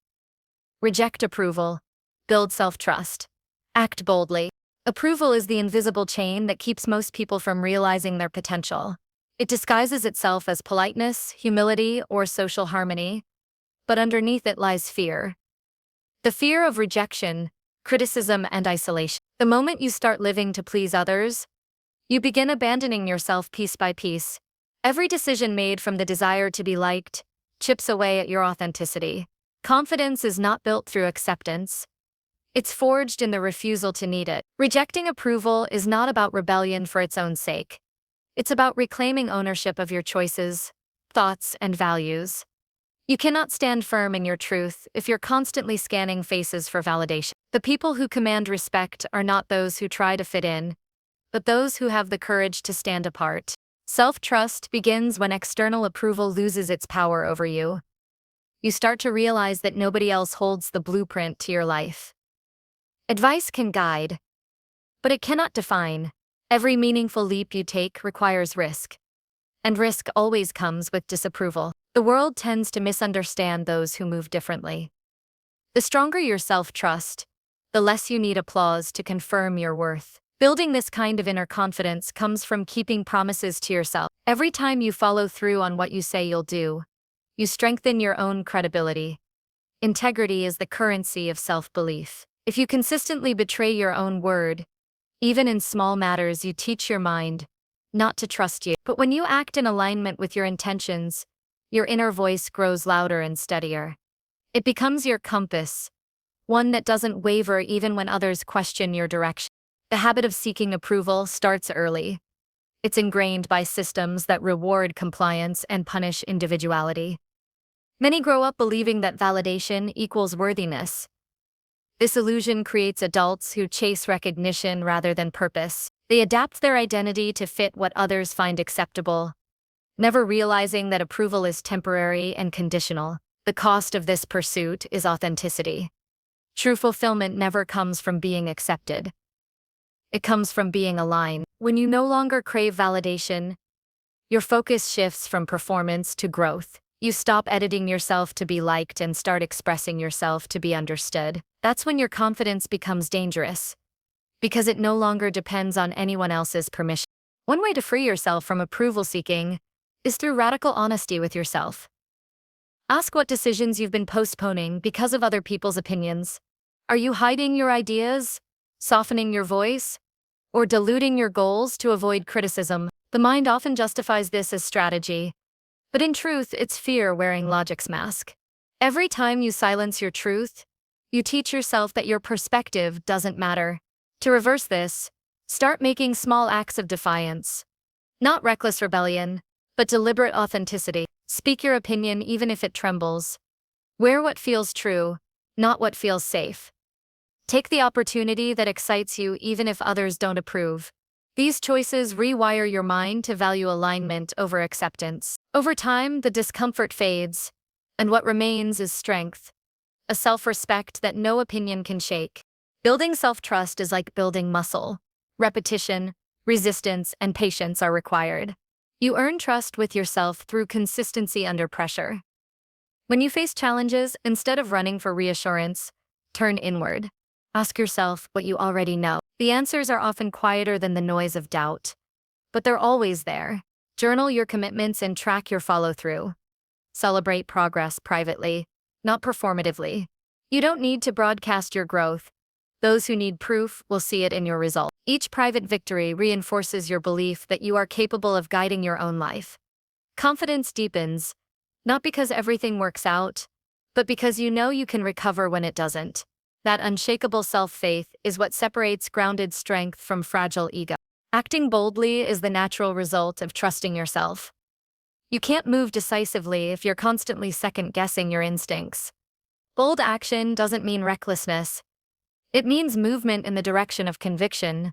Reject approval. Build self-trust. Act boldly. Approval is the invisible chain that keeps most people from realizing their potential. It disguises itself as politeness, humility, or social harmony, but underneath it lies fear. The fear of rejection, criticism, and isolation. The moment you start living to please others, you begin abandoning yourself piece by piece. Every decision made from the desire to be liked chips away at your authenticity. Confidence is not built through acceptance. It's forged in the refusal to need it. Rejecting approval is not about rebellion for its own sake. It's about reclaiming ownership of your choices, thoughts, and values. You cannot stand firm in your truth if you're constantly scanning faces for validation. The people who command respect are not those who try to fit in, but those who have the courage to stand apart. Self-trust begins when external approval loses its power over you. You start to realize that nobody else holds the blueprint to your life. Advice can guide, but it cannot define. Every meaningful leap you take requires risk, and risk always comes with disapproval. The world tends to misunderstand those who move differently. The stronger your self-trust, the less you need applause to confirm your worth. Building this kind of inner confidence comes from keeping promises to yourself. Every time you follow through on what you say you'll do, you strengthen your own credibility. Integrity is the currency of self-belief. If you consistently betray your own word, even in small matters, you teach your mind not to trust you. But when you act in alignment with your intentions, your inner voice grows louder and steadier. It becomes your compass, one that doesn't waver even when others question your direction. The habit of seeking approval starts early. It's ingrained by systems that reward compliance and punish individuality. Many grow up believing that validation equals worthiness. This illusion creates adults who chase recognition rather than purpose. They adapt their identity to fit what others find acceptable, never realizing that approval is temporary and conditional. The cost of this pursuit is authenticity. True fulfillment never comes from being accepted. It comes from being aligned. When you no longer crave validation, your focus shifts from performance to growth. You stop editing yourself to be liked and start expressing yourself to be understood. That's when your confidence becomes dangerous, because it no longer depends on anyone else's permission. One way to free yourself from approval seeking is through radical honesty with yourself. Ask what decisions you've been postponing because of other people's opinions. Are you hiding your ideas, softening your voice, or diluting your goals to avoid criticism? The mind often justifies this as strategy, but in truth, it's fear wearing logic's mask. Every time you silence your truth, you teach yourself that your perspective doesn't matter. To reverse this, start making small acts of defiance. Not reckless rebellion, but deliberate authenticity. Speak your opinion even if it trembles. Wear what feels true, not what feels safe. Take the opportunity that excites you even if others don't approve. These choices rewire your mind to value alignment over acceptance. Over time, the discomfort fades, and what remains is strength, a self-respect that no opinion can shake. Building self-trust is like building muscle. Repetition, resistance, and patience are required. You earn trust with yourself through consistency under pressure. When you face challenges, instead of running for reassurance, turn inward. Ask yourself what you already know. The answers are often quieter than the noise of doubt, but they're always there. Journal your commitments and track your follow-through. Celebrate progress privately, not performatively. You don't need to broadcast your growth. Those who need proof will see it in your results. Each private victory reinforces your belief that you are capable of guiding your own life. Confidence deepens, not because everything works out, but because you know you can recover when it doesn't. That unshakable self-faith is what separates grounded strength from fragile ego. Acting boldly is the natural result of trusting yourself. You can't move decisively if you're constantly second-guessing your instincts. Bold action doesn't mean recklessness. It means movement in the direction of conviction,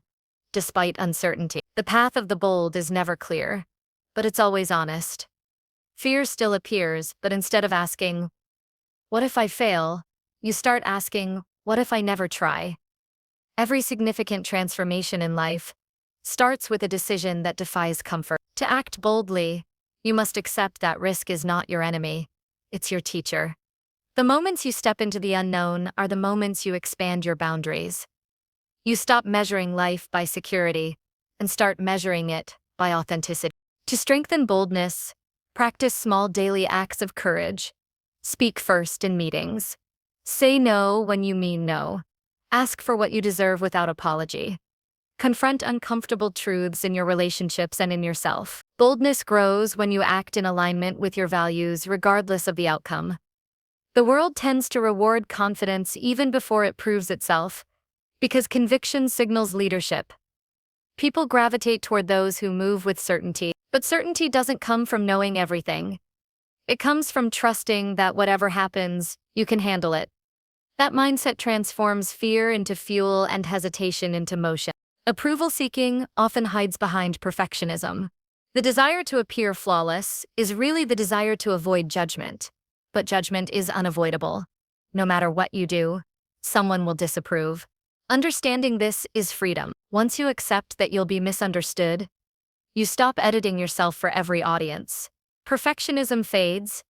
despite uncertainty. The path of the bold is never clear, but it's always honest. Fear still appears, but instead of asking, "What if I fail?" you start asking, "What if I never try?" Every significant transformation in life starts with a decision that defies comfort. To act boldly, you must accept that risk is not your enemy, it's your teacher. The moments you step into the unknown are the moments you expand your boundaries. You stop measuring life by security and start measuring it by authenticity. To strengthen boldness, practice small daily acts of courage. Speak first in meetings. Say no when you mean no. Ask for what you deserve without apology. Confront uncomfortable truths in your relationships and in yourself. Boldness grows when you act in alignment with your values regardless of the outcome. The world tends to reward confidence even before it proves itself, because conviction signals leadership. People gravitate toward those who move with certainty, but certainty doesn't come from knowing everything. It comes from trusting that whatever happens, you can handle it. That mindset transforms fear into fuel and hesitation into motion. Approval seeking often hides behind perfectionism. The desire to appear flawless is really the desire to avoid judgment. But judgment is unavoidable. No matter what you do, someone will disapprove. Understanding this is freedom. Once you accept that you'll be misunderstood, you stop editing yourself for every audience. Perfectionism fades,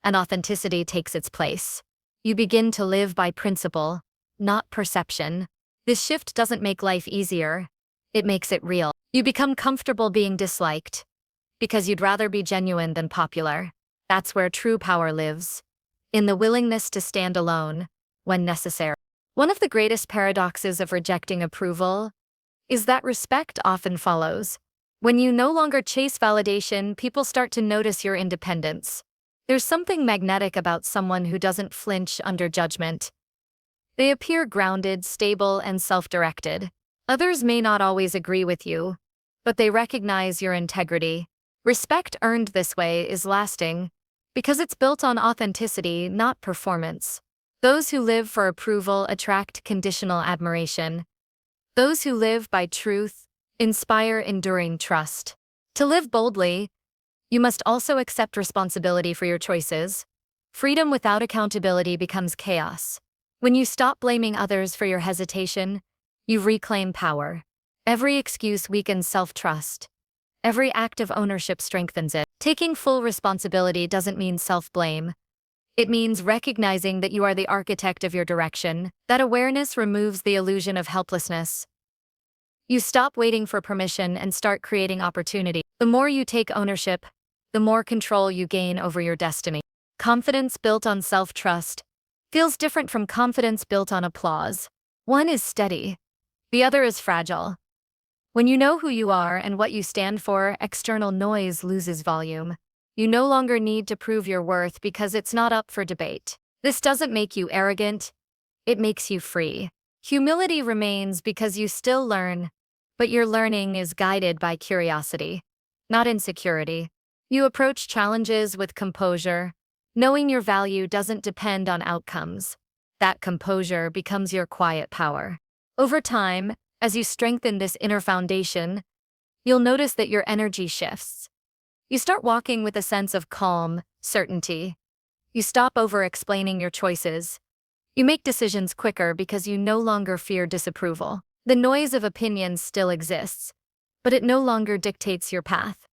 and authenticity takes its place. You begin to live by principle, not perception. This shift doesn't make life easier, it makes it real. You become comfortable being disliked, because you'd rather be genuine than popular. That's where true power lives, in the willingness to stand alone, when necessary. One of the greatest paradoxes of rejecting approval is that respect often follows. When you no longer chase validation, people start to notice your independence. There's something magnetic about someone who doesn't flinch under judgment. They appear grounded, stable, and self-directed. Others may not always agree with you, but they recognize your integrity. Respect earned this way is lasting because it's built on authenticity, not performance. Those who live for approval attract conditional admiration. Those who live by truth inspire enduring trust. To live boldly, you must also accept responsibility for your choices. Freedom without accountability becomes chaos. When you stop blaming others for your hesitation, you reclaim power. Every excuse weakens self-trust. Every act of ownership strengthens it. Taking full responsibility doesn't mean self-blame. It means recognizing that you are the architect of your direction. That awareness removes the illusion of helplessness. You stop waiting for permission and start creating opportunity. The more you take ownership, the more control you gain over your destiny. Confidence built on self-trust feels different from confidence built on applause. One is steady, the other is fragile. When you know who you are and what you stand for, external noise loses volume. You no longer need to prove your worth because it's not up for debate. This doesn't make you arrogant, it makes you free. Humility remains because you still learn, but your learning is guided by curiosity, not insecurity. You approach challenges with composure, knowing your value doesn't depend on outcomes. That composure becomes your quiet power. Over time, as you strengthen this inner foundation, you'll notice that your energy shifts. You start walking with a sense of calm, certainty. You stop over-explaining your choices. You make decisions quicker because you no longer fear disapproval. The noise of opinions still exists, but it no longer dictates your path.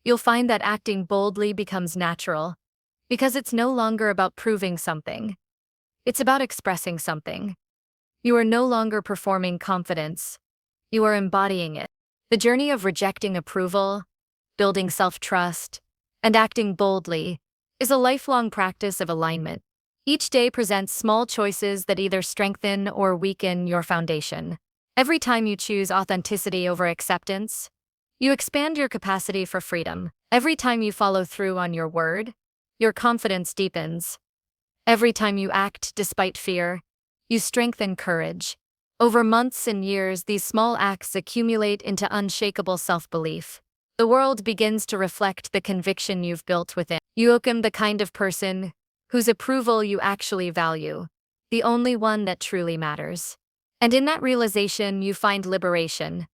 You'll find that acting boldly becomes natural, because it's no longer about proving something. It's about expressing something. You are no longer performing confidence. You are embodying it. The journey of rejecting approval, building self-trust, and acting boldly is a lifelong practice of alignment. Each day presents small choices that either strengthen or weaken your foundation. Every time you choose authenticity over acceptance, you expand your capacity for freedom. Every time you follow through on your word, your confidence deepens. Every time you act despite fear, you strengthen courage. Over months and years, these small acts accumulate into unshakable self-belief. The world begins to reflect the conviction you've built within. You become the kind of person whose approval you actually value, the only one that truly matters. And in that realization, you find liberation,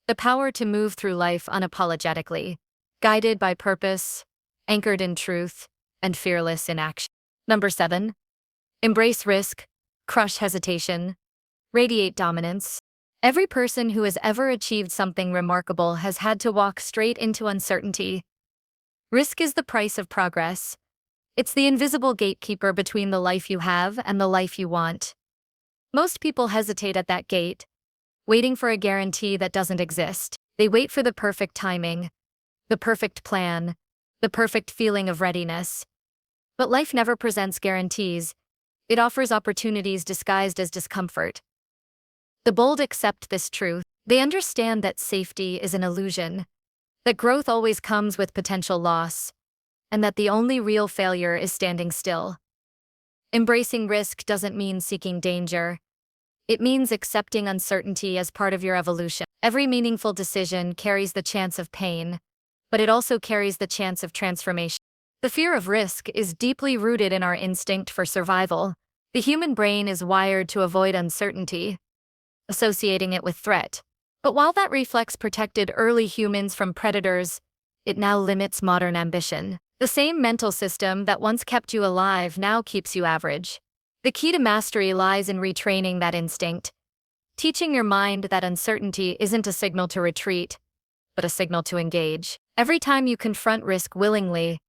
the power to move through life unapologetically, guided by purpose, anchored in truth, and fearless in action. Number 7. Embrace risk, crush hesitation, radiate dominance. Every person who has ever achieved something remarkable has had to walk straight into uncertainty. Risk is the price of progress. It's the invisible gatekeeper between the life you have and the life you want. Most people hesitate at that gate, waiting for a guarantee that doesn't exist. They wait for the perfect timing, the perfect plan, the perfect feeling of readiness. But life never presents guarantees. It offers opportunities disguised as discomfort. The bold accept this truth. They understand that safety is an illusion, that growth always comes with potential loss, and that the only real failure is standing still. Embracing risk doesn't mean seeking danger. It means accepting uncertainty as part of your evolution. Every meaningful decision carries the chance of pain, but it also carries the chance of transformation. The fear of risk is deeply rooted in our instinct for survival. The human brain is wired to avoid uncertainty, associating it with threat. But while that reflex protected early humans from predators, it now limits modern ambition. The same mental system that once kept you alive now keeps you average. The key to mastery lies in retraining that instinct, teaching your mind that uncertainty isn't a signal to retreat, but a signal to engage. Every time you confront risk willingly,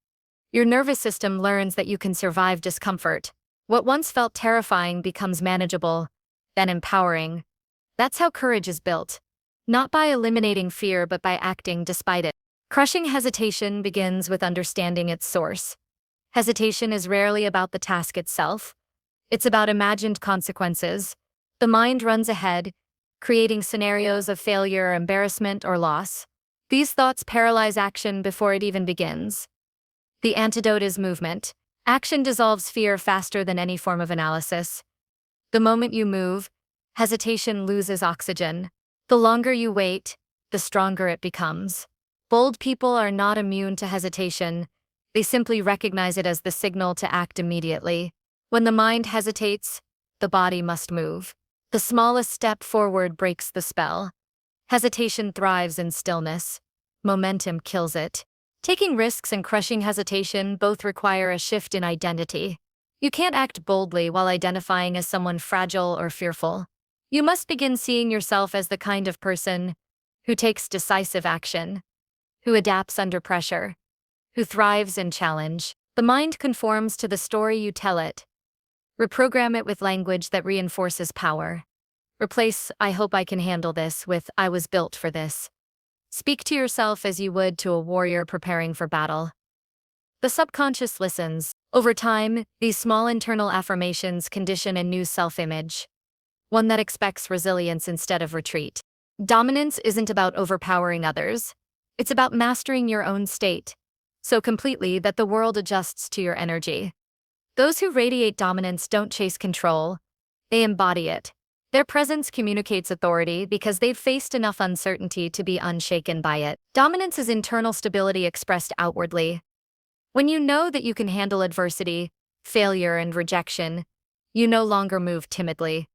your nervous system learns that you can survive discomfort. What once felt terrifying becomes manageable, then empowering. That's how courage is built, not by eliminating fear but by acting despite it. Crushing hesitation begins with understanding its source. Hesitation is rarely about the task itself. It's about imagined consequences. The mind runs ahead, creating scenarios of failure, embarrassment, or loss. These thoughts paralyze action before it even begins. The antidote is movement. Action dissolves fear faster than any form of analysis. The moment you move, hesitation loses oxygen. The longer you wait, the stronger it becomes. Bold people are not immune to hesitation. They simply recognize it as the signal to act immediately. When the mind hesitates, the body must move. The smallest step forward breaks the spell. Hesitation thrives in stillness. Momentum kills it. Taking risks and crushing hesitation both require a shift in identity. You can't act boldly while identifying as someone fragile or fearful. You must begin seeing yourself as the kind of person who takes decisive action, who adapts under pressure, who thrives in challenge. The mind conforms to the story you tell it. Reprogram it with language that reinforces power. Replace "I hope I can handle this" with "I was built for this." Speak to yourself as you would to a warrior preparing for battle. The subconscious listens. Over time, these small internal affirmations condition a new self-image, one that expects resilience instead of retreat. Dominance isn't about overpowering others. It's about mastering your own state, so completely that the world adjusts to your energy. Those who radiate dominance don't chase control, they embody it. Their presence communicates authority because they've faced enough uncertainty to be unshaken by it. Dominance is internal stability expressed outwardly. When you know that you can handle adversity, failure, and rejection, you no longer move timidly.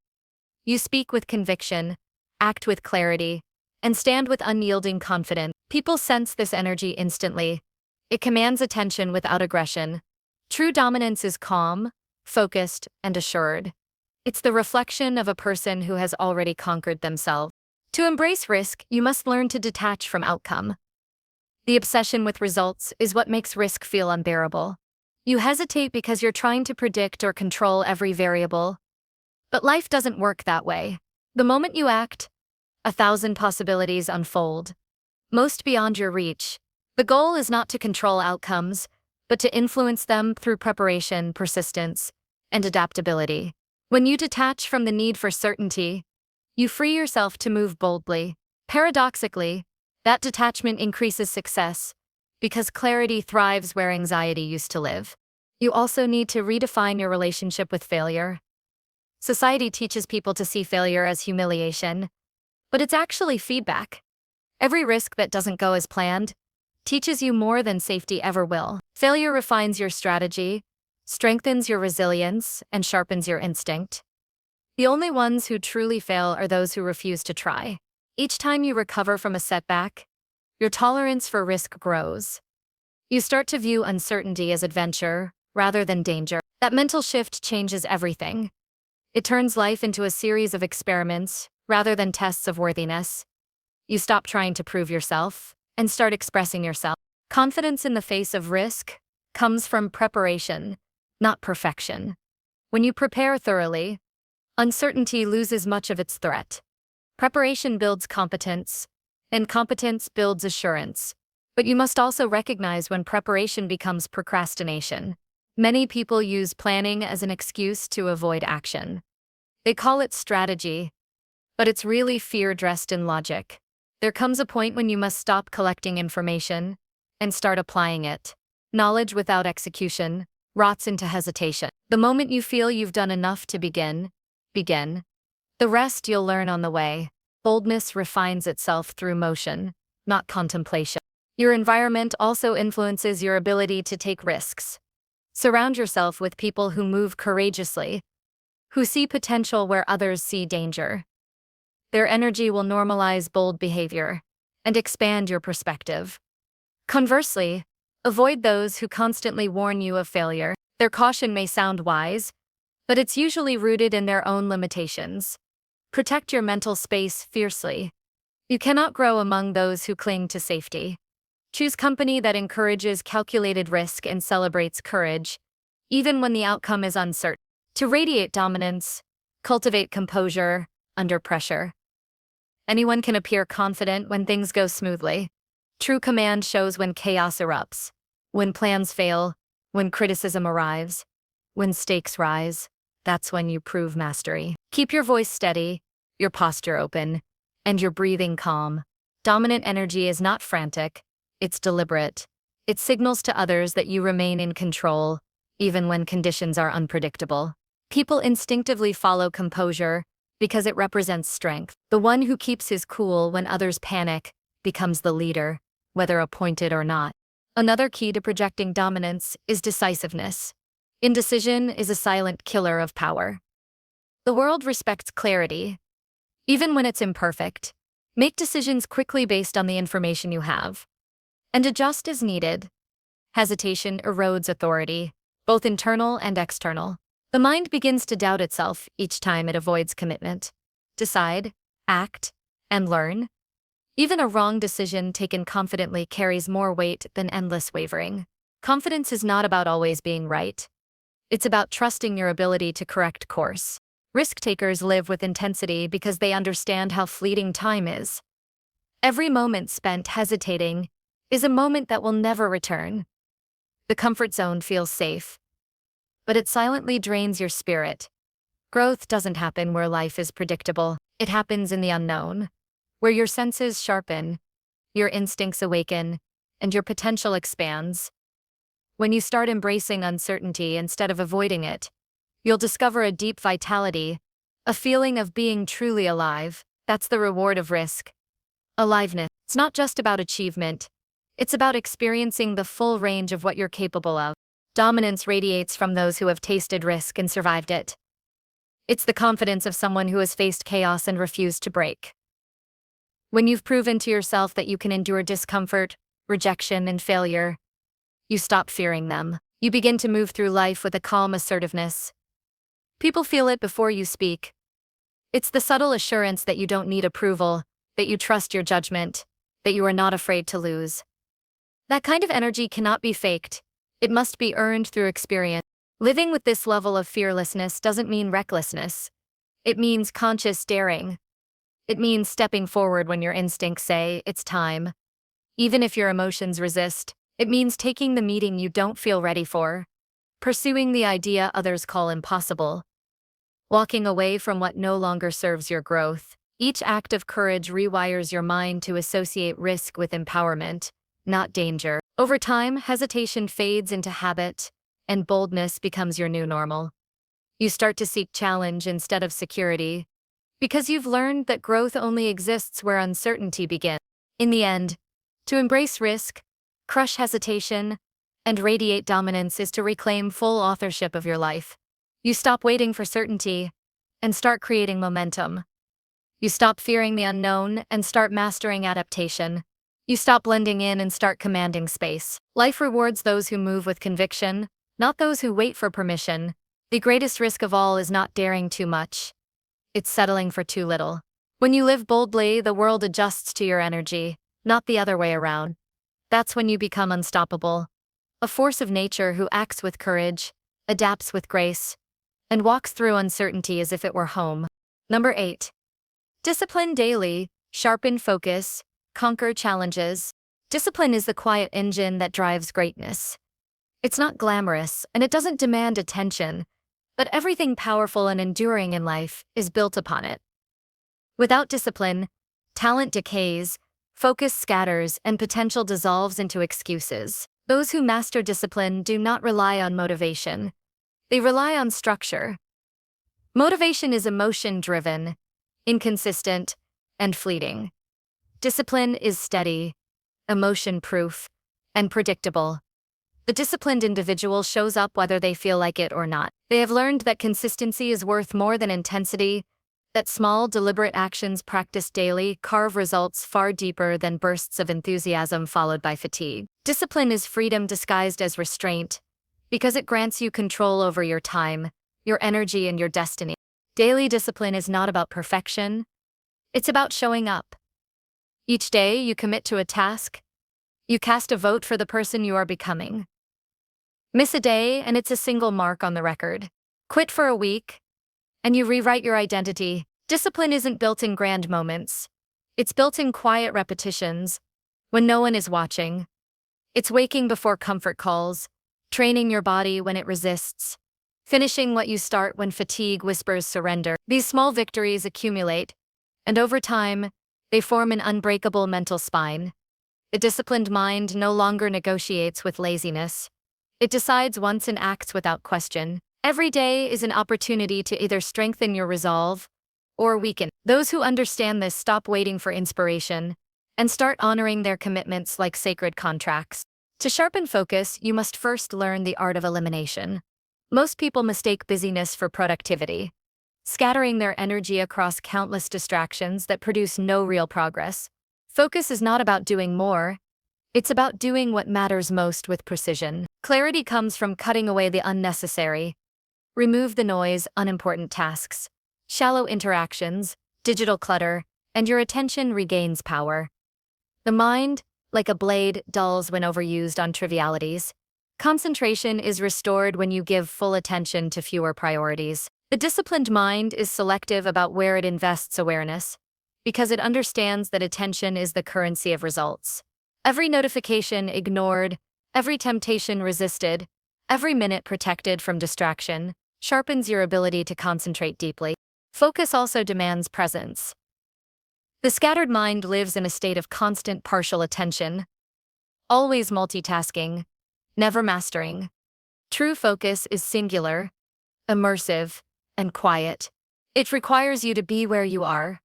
You speak with conviction, act with clarity, and stand with unyielding confidence. People sense this energy instantly. It commands attention without aggression. True dominance is calm, focused, and assured. It's the reflection of a person who has already conquered themselves. To embrace risk, you must learn to detach from outcome. The obsession with results is what makes risk feel unbearable. You hesitate because you're trying to predict or control every variable. But life doesn't work that way. The moment you act, 1,000 possibilities unfold, most beyond your reach. The goal is not to control outcomes, but to influence them through preparation, persistence, and adaptability. When you detach from the need for certainty, you free yourself to move boldly. Paradoxically, that detachment increases success because clarity thrives where anxiety used to live. You also need to redefine your relationship with failure. Society teaches people to see failure as humiliation, but it's actually feedback. Every risk that doesn't go as planned teaches you more than safety ever will. Failure refines your strategy, strengthens your resilience, and sharpens your instinct. The only ones who truly fail are those who refuse to try. Each time you recover from a setback, your tolerance for risk grows. You start to view uncertainty as adventure rather than danger. That mental shift changes everything. It turns life into a series of experiments rather than tests of worthiness. You stop trying to prove yourself and start expressing yourself. Confidence in the face of risk comes from preparation, not perfection. When you prepare thoroughly, uncertainty loses much of its threat. Preparation builds competence, and competence builds assurance. But you must also recognize when preparation becomes procrastination. Many people use planning as an excuse to avoid action. They call it strategy, but it's really fear dressed in logic. There comes a point when you must stop collecting information and start applying it. Knowledge without execution rots into hesitation. The moment you feel you've done enough to begin. The rest you'll learn on the way. Boldness refines itself through motion, not contemplation. Your environment also influences your ability to take risks. Surround yourself with people who move courageously, who see potential where others see danger. Their energy will normalize bold behavior and expand your perspective. Conversely, avoid those who constantly warn you of failure. Their caution may sound wise, but it's usually rooted in their own limitations. Protect your mental space fiercely. You cannot grow among those who cling to safety. Choose company that encourages calculated risk and celebrates courage, even when the outcome is uncertain. To radiate dominance, cultivate composure under pressure. Anyone can appear confident when things go smoothly. True command shows when chaos erupts, when plans fail, when criticism arrives, when stakes rise. That's when you prove mastery. Keep your voice steady, your posture open, and your breathing calm. Dominant energy is not frantic, it's deliberate. It signals to others that you remain in control, even when conditions are unpredictable. People instinctively follow composure because it represents strength. The one who keeps his cool when others panic becomes the leader, whether appointed or not. Another key to projecting dominance is decisiveness. Indecision is a silent killer of power. The world respects clarity, even when it's imperfect. Make decisions quickly based on the information you have, and adjust as needed. Hesitation erodes authority, both internal and external. The mind begins to doubt itself each time it avoids commitment. Decide, act, and learn. Even a wrong decision taken confidently carries more weight than endless wavering. Confidence is not about always being right. It's about trusting your ability to correct course. Risk takers live with intensity because they understand how fleeting time is. Every moment spent hesitating is a moment that will never return. The comfort zone feels safe, but it silently drains your spirit. Growth doesn't happen where life is predictable. It happens in the unknown, where your senses sharpen, your instincts awaken, and your potential expands. When you start embracing uncertainty instead of avoiding it, you'll discover a deep vitality, a feeling of being truly alive. That's the reward of risk. Aliveness. It's not just about achievement. It's about experiencing the full range of what you're capable of. Dominance radiates from those who have tasted risk and survived it. It's the confidence of someone who has faced chaos and refused to break. When you've proven to yourself that you can endure discomfort, rejection, and failure, you stop fearing them. You begin to move through life with a calm assertiveness. People feel it before you speak. It's the subtle assurance that you don't need approval, that you trust your judgment, that you are not afraid to lose. That kind of energy cannot be faked. It must be earned through experience. Living with this level of fearlessness doesn't mean recklessness. It means conscious daring. It means stepping forward when your instincts say it's time. Even if your emotions resist, it means taking the meeting you don't feel ready for, pursuing the idea others call impossible, walking away from what no longer serves your growth. Each act of courage rewires your mind to associate risk with empowerment, not danger. Over time, hesitation fades into habit, and boldness becomes your new normal. You start to seek challenge instead of security, because you've learned that growth only exists where uncertainty begins. In the end, to embrace risk, crush hesitation, and radiate dominance is to reclaim full authorship of your life. You stop waiting for certainty and start creating momentum. You stop fearing the unknown and start mastering adaptation. You stop blending in and start commanding space. Life rewards those who move with conviction, not those who wait for permission. The greatest risk of all is not daring too much. It's settling for too little. When you live boldly, the world adjusts to your energy, not the other way around. That's when you become unstoppable. A force of nature who acts with courage, adapts with grace, and walks through uncertainty as if it were home. Number 8. Discipline daily, sharpen focus, conquer challenges. Discipline is the quiet engine that drives greatness. It's not glamorous, and it doesn't demand attention, but everything powerful and enduring in life is built upon it. Without discipline, talent decays, focus scatters, and potential dissolves into excuses. Those who master discipline do not rely on motivation. They rely on structure. Motivation is emotion-driven, inconsistent, and fleeting. Discipline is steady, emotion-proof, and predictable. The disciplined individual shows up whether they feel like it or not. They have learned that consistency is worth more than intensity, that small, deliberate actions practiced daily carve results far deeper than bursts of enthusiasm followed by fatigue. Discipline is freedom disguised as restraint, because it grants you control over your time, your energy, and your destiny. Daily discipline is not about perfection. It's about showing up. Each day, you commit to a task. You cast a vote for the person you are becoming. Miss a day, and it's a single mark on the record. Quit for a week, and you rewrite your identity. Discipline isn't built in grand moments. It's built in quiet repetitions, when no one is watching. It's waking before comfort calls, training your body when it resists, finishing what you start when fatigue whispers surrender. These small victories accumulate, and over time, they form an unbreakable mental spine. A disciplined mind no longer negotiates with laziness. It decides once and acts without question. Every day is an opportunity to either strengthen your resolve or weaken. Those who understand this stop waiting for inspiration and start honoring their commitments like sacred contracts. To sharpen focus, you must first learn the art of elimination. Most people mistake busyness for productivity, scattering their energy across countless distractions that produce no real progress. Focus is not about doing more, it's about doing what matters most with precision. Clarity comes from cutting away the unnecessary. Remove the noise, unimportant tasks, shallow interactions, digital clutter, and your attention regains power. The mind, like a blade, dulls when overused on trivialities. Concentration is restored when you give full attention to fewer priorities. The disciplined mind is selective about where it invests awareness, because it understands that attention is the currency of results. Every notification ignored, every temptation resisted, every minute protected from distraction, sharpens your ability to concentrate deeply. Focus also demands presence. The scattered mind lives in a state of constant partial attention, always multitasking, never mastering. True focus is singular, immersive, and quiet. It requires you to be where you are.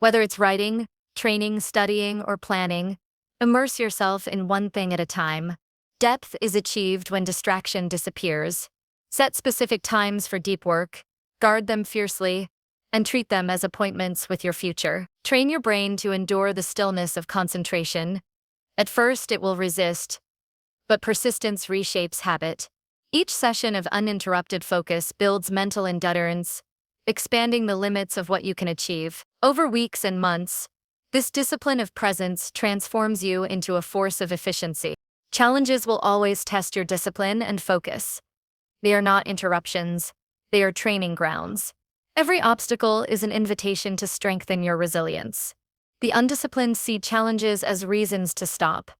Whether it's writing, training, studying, or planning, immerse yourself in one thing at a time. Depth is achieved when distraction disappears. Set specific times for deep work, guard them fiercely, and treat them as appointments with your future. Train your brain to endure the stillness of concentration. At first, it will resist, but persistence reshapes habit. Each session of uninterrupted focus builds mental endurance, expanding the limits of what you can achieve. Over weeks and months, this discipline of presence transforms you into a force of efficiency. Challenges will always test your discipline and focus. They are not interruptions, they are training grounds. Every obstacle is an invitation to strengthen your resilience. The undisciplined see challenges as reasons to stop.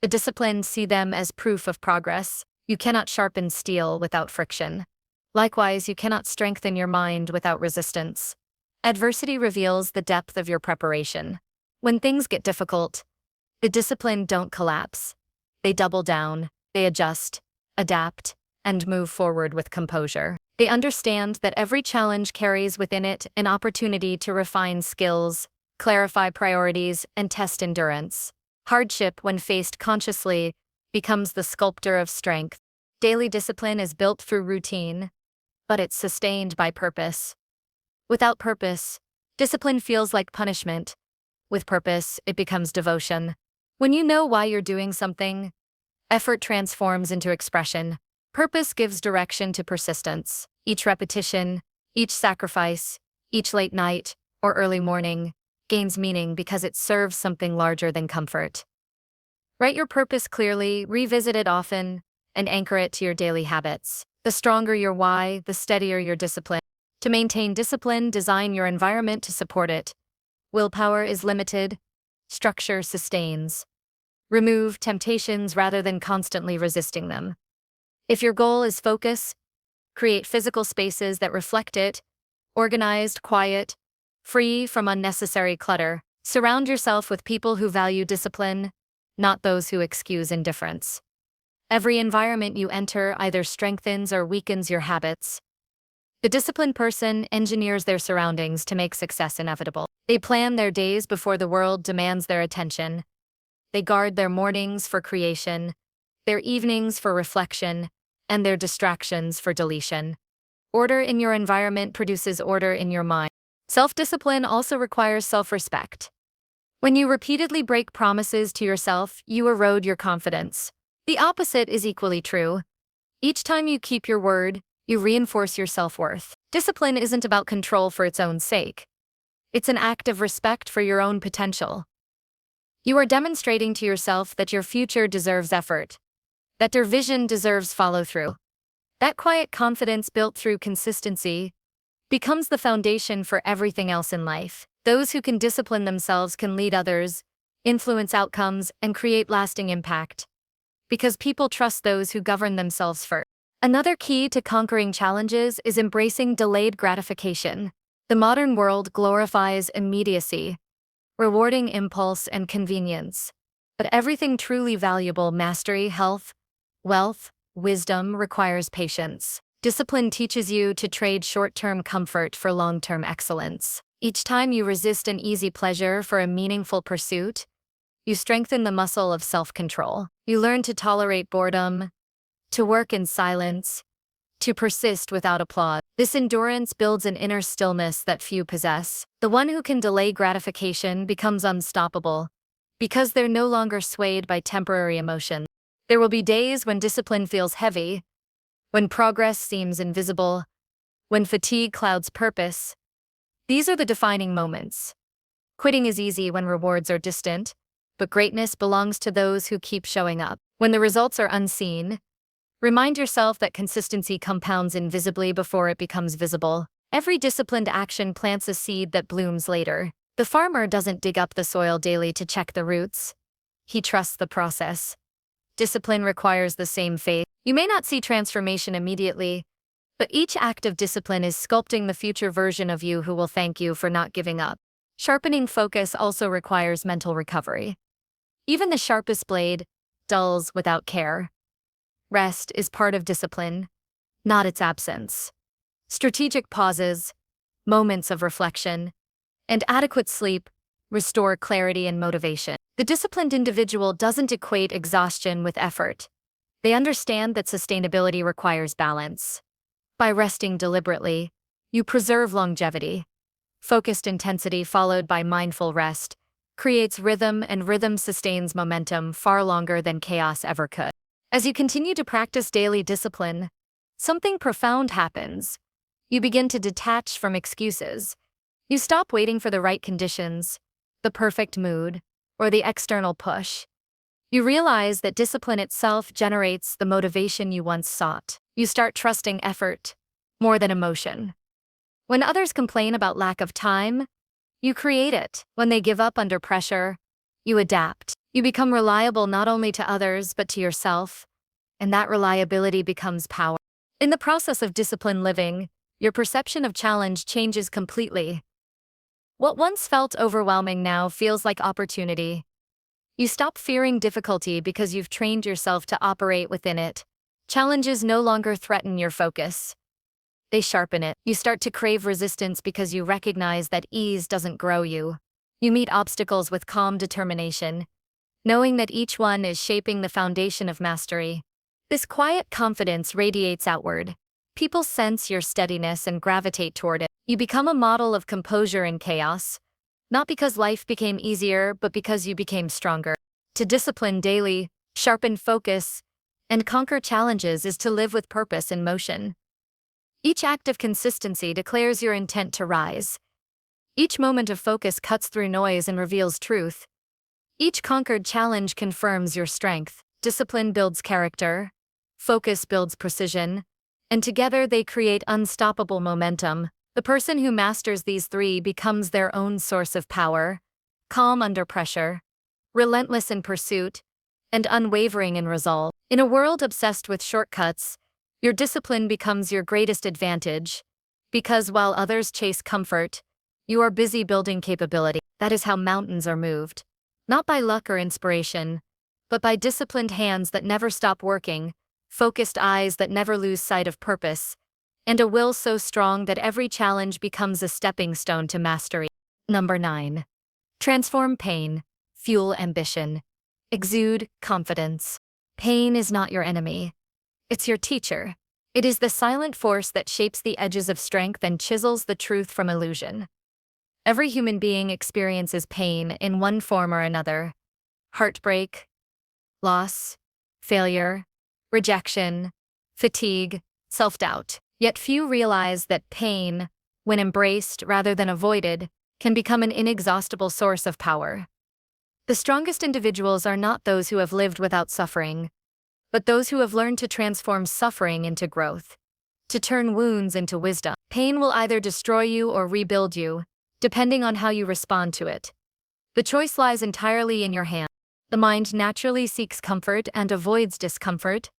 The disciplined see them as proof of progress. You cannot sharpen steel without friction. Likewise, you cannot strengthen your mind without resistance. Adversity reveals the depth of your preparation. When things get difficult, the disciplined don't collapse. They double down, they adjust, adapt, and move forward with composure. They understand that every challenge carries within it an opportunity to refine skills, clarify priorities, and test endurance. Hardship, when faced consciously, becomes the sculptor of strength. Daily discipline is built through routine, but it's sustained by purpose. Without purpose, discipline feels like punishment. With purpose, it becomes devotion. When you know why you're doing something, effort transforms into expression. Purpose gives direction to persistence. Each repetition, each sacrifice, each late night or early morning gains meaning because it serves something larger than comfort. Write your purpose clearly, revisit it often, and anchor it to your daily habits. The stronger your why, the steadier your discipline. To maintain discipline, design your environment to support it. Willpower is limited, structure sustains. Remove temptations rather than constantly resisting them. If your goal is focus, create physical spaces that reflect it, organized, quiet, free from unnecessary clutter. Surround yourself with people who value discipline, not those who excuse indifference. Every environment you enter either strengthens or weakens your habits. The disciplined person engineers their surroundings to make success inevitable. They plan their days before the world demands their attention. They guard their mornings for creation, their evenings for reflection, and their distractions for deletion. Order in your environment produces order in your mind. Self-discipline also requires self-respect. When you repeatedly break promises to yourself, you erode your confidence. The opposite is equally true. Each time you keep your word, you reinforce your self-worth. Discipline isn't about control for its own sake. It's an act of respect for your own potential. You are demonstrating to yourself that your future deserves effort, that your vision deserves follow-through. That quiet confidence built through consistency becomes the foundation for everything else in life. Those who can discipline themselves can lead others, influence outcomes, and create lasting impact. Because people trust those who govern themselves first. Another key to conquering challenges is embracing delayed gratification. The modern world glorifies immediacy, rewarding impulse and convenience. But everything truly valuable, mastery, health, wealth, wisdom, requires patience. Discipline teaches you to trade short-term comfort for long-term excellence. Each time you resist an easy pleasure for a meaningful pursuit, you strengthen the muscle of self-control. You learn to tolerate boredom, to work in silence, to persist without applause. This endurance builds an inner stillness that few possess. The one who can delay gratification becomes unstoppable, because they're no longer swayed by temporary emotion. There will be days when discipline feels heavy, when progress seems invisible, when fatigue clouds purpose. These are the defining moments. Quitting is easy when rewards are distant, but greatness belongs to those who keep showing up. When the results are unseen, remind yourself that consistency compounds invisibly before it becomes visible. Every disciplined action plants a seed that blooms later. The farmer doesn't dig up the soil daily to check the roots. He trusts the process. Discipline requires the same faith. You may not see transformation immediately, but each act of discipline is sculpting the future version of you who will thank you for not giving up. Sharpening focus also requires mental recovery. Even the sharpest blade dulls without care. Rest is part of discipline, not its absence. Strategic pauses, moments of reflection, and adequate sleep restore clarity and motivation. The disciplined individual doesn't equate exhaustion with effort. They understand that sustainability requires balance. By resting deliberately, you preserve longevity. Focused intensity followed by mindful rest creates rhythm, and rhythm sustains momentum far longer than chaos ever could. As you continue to practice daily discipline, something profound happens. You begin to detach from excuses. You stop waiting for the right conditions, the perfect mood, or the external push. You realize that discipline itself generates the motivation you once sought. You start trusting effort more than emotion. When others complain about lack of time, you create it. When they give up under pressure, you adapt. You become reliable not only to others but to yourself, and that reliability becomes power. In the process of disciplined living, your perception of challenge changes completely. What once felt overwhelming now feels like opportunity. You stop fearing difficulty because you've trained yourself to operate within it. Challenges no longer threaten your focus. They sharpen it. You start to crave resistance because you recognize that ease doesn't grow you. You meet obstacles with calm determination, knowing that each one is shaping the foundation of mastery. This quiet confidence radiates outward. People sense your steadiness and gravitate toward it. You become a model of composure in chaos, not because life became easier, but because you became stronger. To discipline daily, sharpen focus, and conquer challenges is to live with purpose in motion. Each act of consistency declares your intent to rise. Each moment of focus cuts through noise and reveals truth. Each conquered challenge confirms your strength. Discipline builds character, focus builds precision, and together they create unstoppable momentum. The person who masters these three becomes their own source of power, calm under pressure, relentless in pursuit, and unwavering in resolve. In a world obsessed with shortcuts, your discipline becomes your greatest advantage, because while others chase comfort, you are busy building capability. That is how mountains are moved, not by luck or inspiration, but by disciplined hands that never stop working, focused eyes that never lose sight of purpose, and a will so strong that every challenge becomes a stepping stone to mastery. Number 9. Transform pain, fuel ambition, exude confidence. Pain is not your enemy. It's your teacher. It is the silent force that shapes the edges of strength and chisels the truth from illusion. Every human being experiences pain in one form or another. Heartbreak, loss, failure, rejection, fatigue, self-doubt. Yet few realize that pain, when embraced rather than avoided, can become an inexhaustible source of power. The strongest individuals are not those who have lived without suffering, but those who have learned to transform suffering into growth, to turn wounds into wisdom. Pain will either destroy you or rebuild you, depending on how you respond to it. The choice lies entirely in your hands. The mind naturally seeks comfort and avoids discomfort,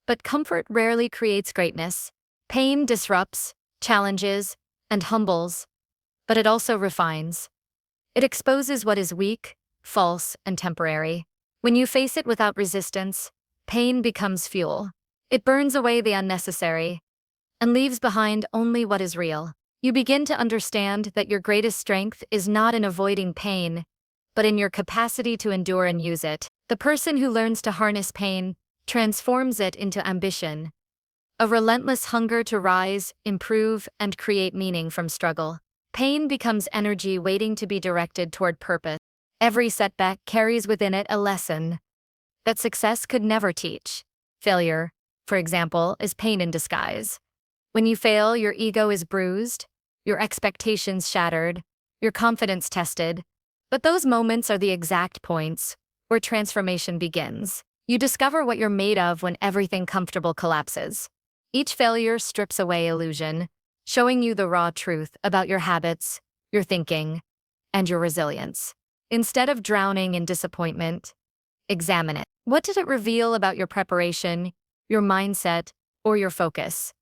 but comfort rarely creates greatness. Pain disrupts, challenges, and humbles, but it also refines. It exposes what is weak, false, and temporary. When you face it without resistance, pain becomes fuel. It burns away the unnecessary, and leaves behind only what is real. You begin to understand that your greatest strength is not in avoiding pain, but in your capacity to endure and use it. The person who learns to harness pain transforms it into ambition, a relentless hunger to rise, improve, and create meaning from struggle. Pain becomes energy waiting to be directed toward purpose. Every setback carries within it a lesson that success could never teach. Failure, for example, is pain in disguise. When you fail, your ego is bruised, your expectations shattered, your confidence tested. But those moments are the exact points where transformation begins. You discover what you're made of when everything comfortable collapses. Each failure strips away illusion, showing you the raw truth about your habits, your thinking, and your resilience. Instead of drowning in disappointment, examine it. What did it reveal about your preparation, your mindset, or your focus?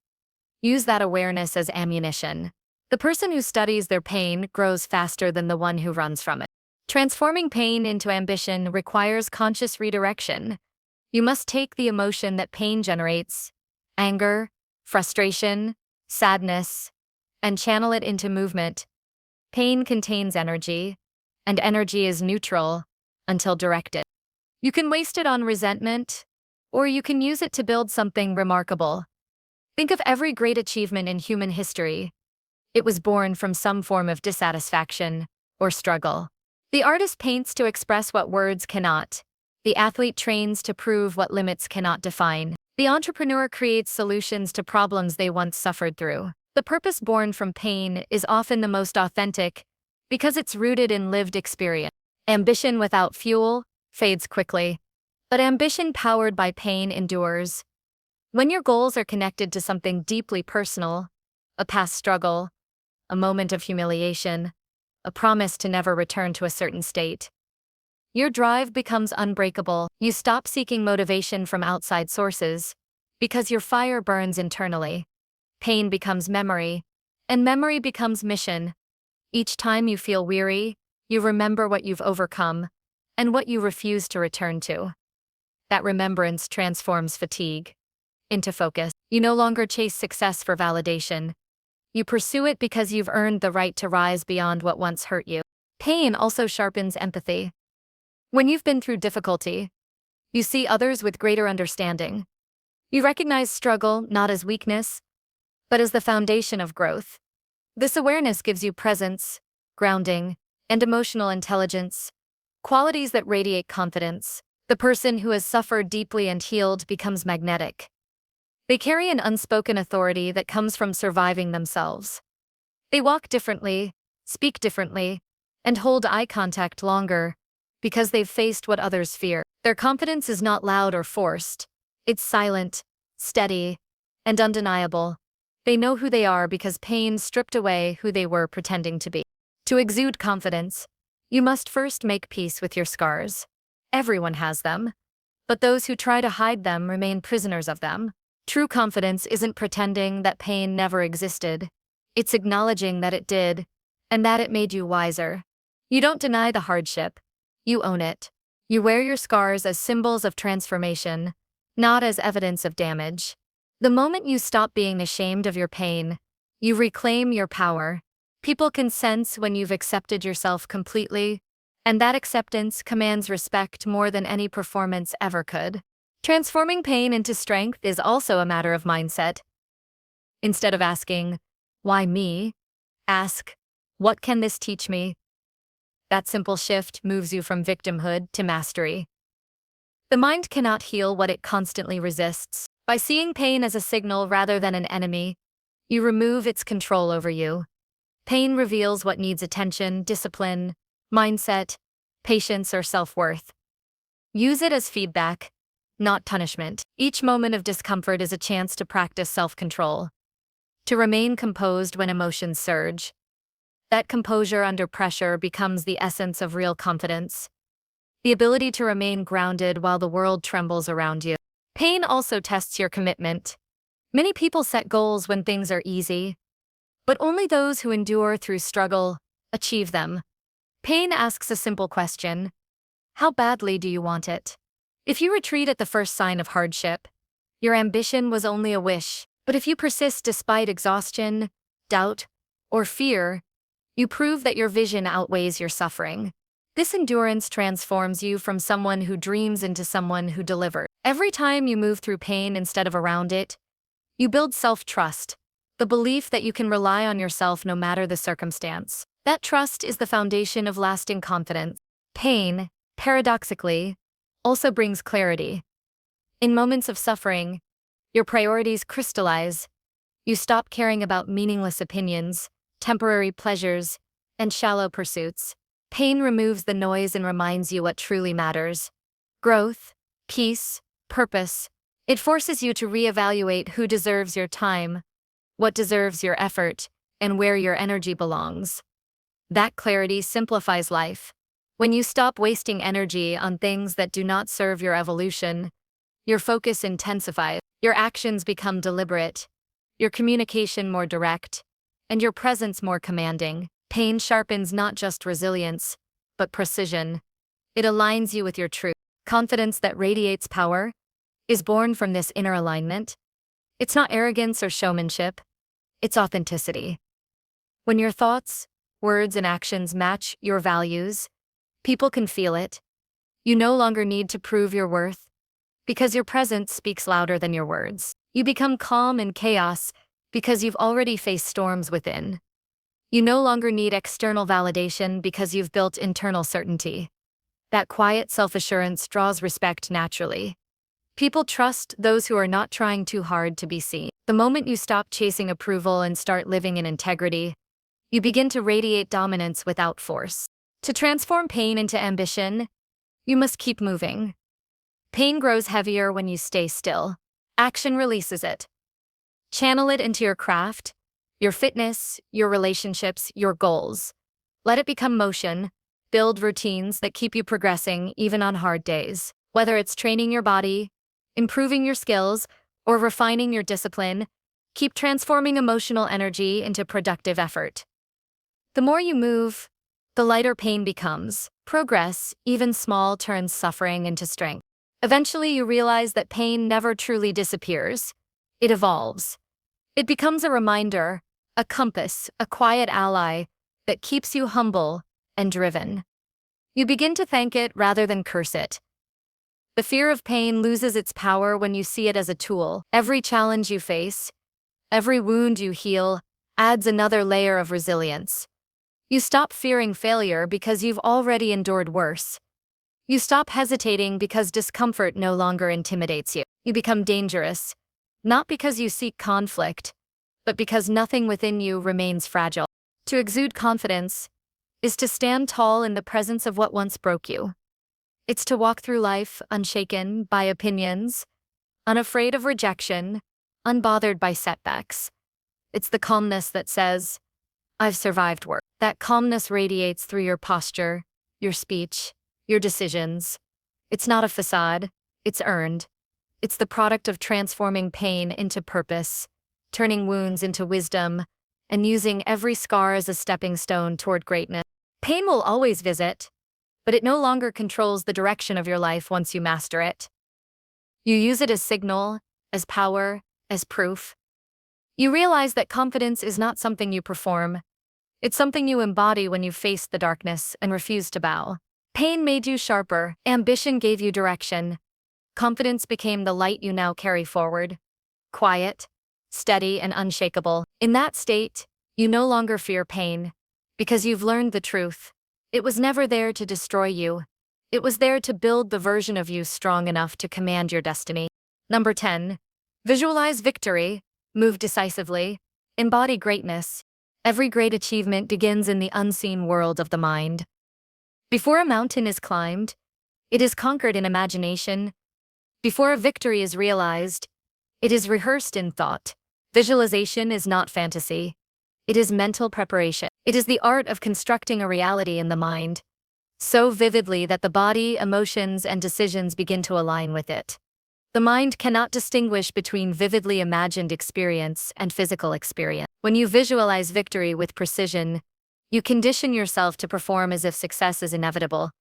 Use that awareness as ammunition. The person who studies their pain grows faster than the one who runs from it. Transforming pain into ambition requires conscious redirection. You must take the emotion that pain generates, anger, frustration, sadness, and channel it into movement. Pain contains energy, and energy is neutral until directed. You can waste it on resentment, or you can use it to build something remarkable. Think of every great achievement in human history. It was born from some form of dissatisfaction or struggle. The artist paints to express what words cannot. The athlete trains to prove what limits cannot define. The entrepreneur creates solutions to problems they once suffered through. The purpose born from pain is often the most authentic because it's rooted in lived experience. Ambition without fuel fades quickly, but ambition powered by pain endures. When your goals are connected to something deeply personal, a past struggle, a moment of humiliation, a promise to never return to a certain state, your drive becomes unbreakable. You stop seeking motivation from outside sources because your fire burns internally. Pain becomes memory, and memory becomes mission. Each time you feel weary, you remember what you've overcome and what you refuse to return to. That remembrance transforms fatigue into focus. You no longer chase success for validation. You pursue it because you've earned the right to rise beyond what once hurt you. Pain also sharpens empathy. When you've been through difficulty, you see others with greater understanding. You recognize struggle not as weakness, but as the foundation of growth. This awareness gives you presence, grounding, and emotional intelligence, qualities that radiate confidence. The person who has suffered deeply and healed becomes magnetic. They carry an unspoken authority that comes from surviving themselves. They walk differently, speak differently, and hold eye contact longer because they've faced what others fear. Their confidence is not loud or forced. It's silent, steady, and undeniable. They know who they are because pain stripped away who they were pretending to be. To exude confidence, you must first make peace with your scars. Everyone has them, but those who try to hide them remain prisoners of them. True confidence isn't pretending that pain never existed. It's acknowledging that it did, and that it made you wiser. You don't deny the hardship. You own it. You wear your scars as symbols of transformation, not as evidence of damage. The moment you stop being ashamed of your pain, you reclaim your power. People can sense when you've accepted yourself completely, and that acceptance commands respect more than any performance ever could. Transforming pain into strength is also a matter of mindset. Instead of asking, "Why me?" ask, "What can this teach me?" That simple shift moves you from victimhood to mastery. The mind cannot heal what it constantly resists. By seeing pain as a signal rather than an enemy, you remove its control over you. Pain reveals what needs attention, discipline, mindset, patience, or self-worth. Use it as feedback, not punishment. Each moment of discomfort is a chance to practice self-control, to remain composed when emotions surge. That composure under pressure becomes the essence of real confidence, the ability to remain grounded while the world trembles around you. Pain also tests your commitment. Many people set goals when things are easy, but only those who endure through struggle achieve them. Pain asks a simple question: how badly do you want it? If you retreat at the first sign of hardship, your ambition was only a wish. But if you persist despite exhaustion, doubt, or fear, you prove that your vision outweighs your suffering. This endurance transforms you from someone who dreams into someone who delivers. Every time you move through pain instead of around it, you build self-trust, the belief that you can rely on yourself no matter the circumstance. That trust is the foundation of lasting confidence. Pain, paradoxically, also brings clarity. In moments of suffering, your priorities crystallize. You stop caring about meaningless opinions, temporary pleasures, and shallow pursuits. Pain removes the noise and reminds you what truly matters. Growth, peace, purpose. It forces you to reevaluate who deserves your time, what deserves your effort, and where your energy belongs. That clarity simplifies life. When you stop wasting energy on things that do not serve your evolution, your focus intensifies, your actions become deliberate, your communication more direct, and your presence more commanding. Pain sharpens not just resilience, but precision. It aligns you with your truth. Confidence that radiates power is born from this inner alignment. It's not arrogance or showmanship, it's authenticity. When your thoughts, words, and actions match your values, people can feel it. You no longer need to prove your worth, because your presence speaks louder than your words. You become calm in chaos because you've already faced storms within. You no longer need external validation because you've built internal certainty. That quiet self-assurance draws respect naturally. People trust those who are not trying too hard to be seen. The moment you stop chasing approval and start living in integrity, you begin to radiate dominance without force. To transform pain into ambition, you must keep moving. Pain grows heavier when you stay still. Action releases it. Channel it into your craft, your fitness, your relationships, your goals. Let it become motion. Build routines that keep you progressing even on hard days. Whether it's training your body, improving your skills, or refining your discipline, keep transforming emotional energy into productive effort. The more you move, the lighter pain becomes. Progress, even small, turns suffering into strength. Eventually, you realize that pain never truly disappears. It evolves. It becomes a reminder, a compass, a quiet ally that keeps you humble and driven. You begin to thank it rather than curse it. The fear of pain loses its power when you see it as a tool. Every challenge you face, every wound you heal, adds another layer of resilience. You stop fearing failure because you've already endured worse. You stop hesitating because discomfort no longer intimidates you. You become dangerous, not because you seek conflict, but because nothing within you remains fragile. To exude confidence is to stand tall in the presence of what once broke you. It's to walk through life unshaken by opinions, unafraid of rejection, unbothered by setbacks. It's the calmness that says, "I've survived worse." That calmness radiates through your posture, your speech, your decisions. It's not a facade, it's earned. It's the product of transforming pain into purpose, turning wounds into wisdom, and using every scar as a stepping stone toward greatness. Pain will always visit, but it no longer controls the direction of your life once you master it. You use it as signal, as power, as proof. You realize that confidence is not something you perform. It's something you embody when you face the darkness and refuse to bow. Pain made you sharper, ambition gave you direction. Confidence became the light you now carry forward. Quiet, steady, and unshakable. In that state, you no longer fear pain, because you've learned the truth. It was never there to destroy you. It was there to build the version of you strong enough to command your destiny. Number 10. Visualize victory, move decisively, embody greatness. Every great achievement begins in the unseen world of the mind. Before a mountain is climbed, it is conquered in imagination. Before a victory is realized, it is rehearsed in thought. Visualization is not fantasy. It is mental preparation. It is the art of constructing a reality in the mind, so vividly that the body, emotions, and decisions begin to align with it. The mind cannot distinguish between vividly imagined experience and physical experience. When you visualize victory with precision, you condition yourself to perform as if success is inevitable.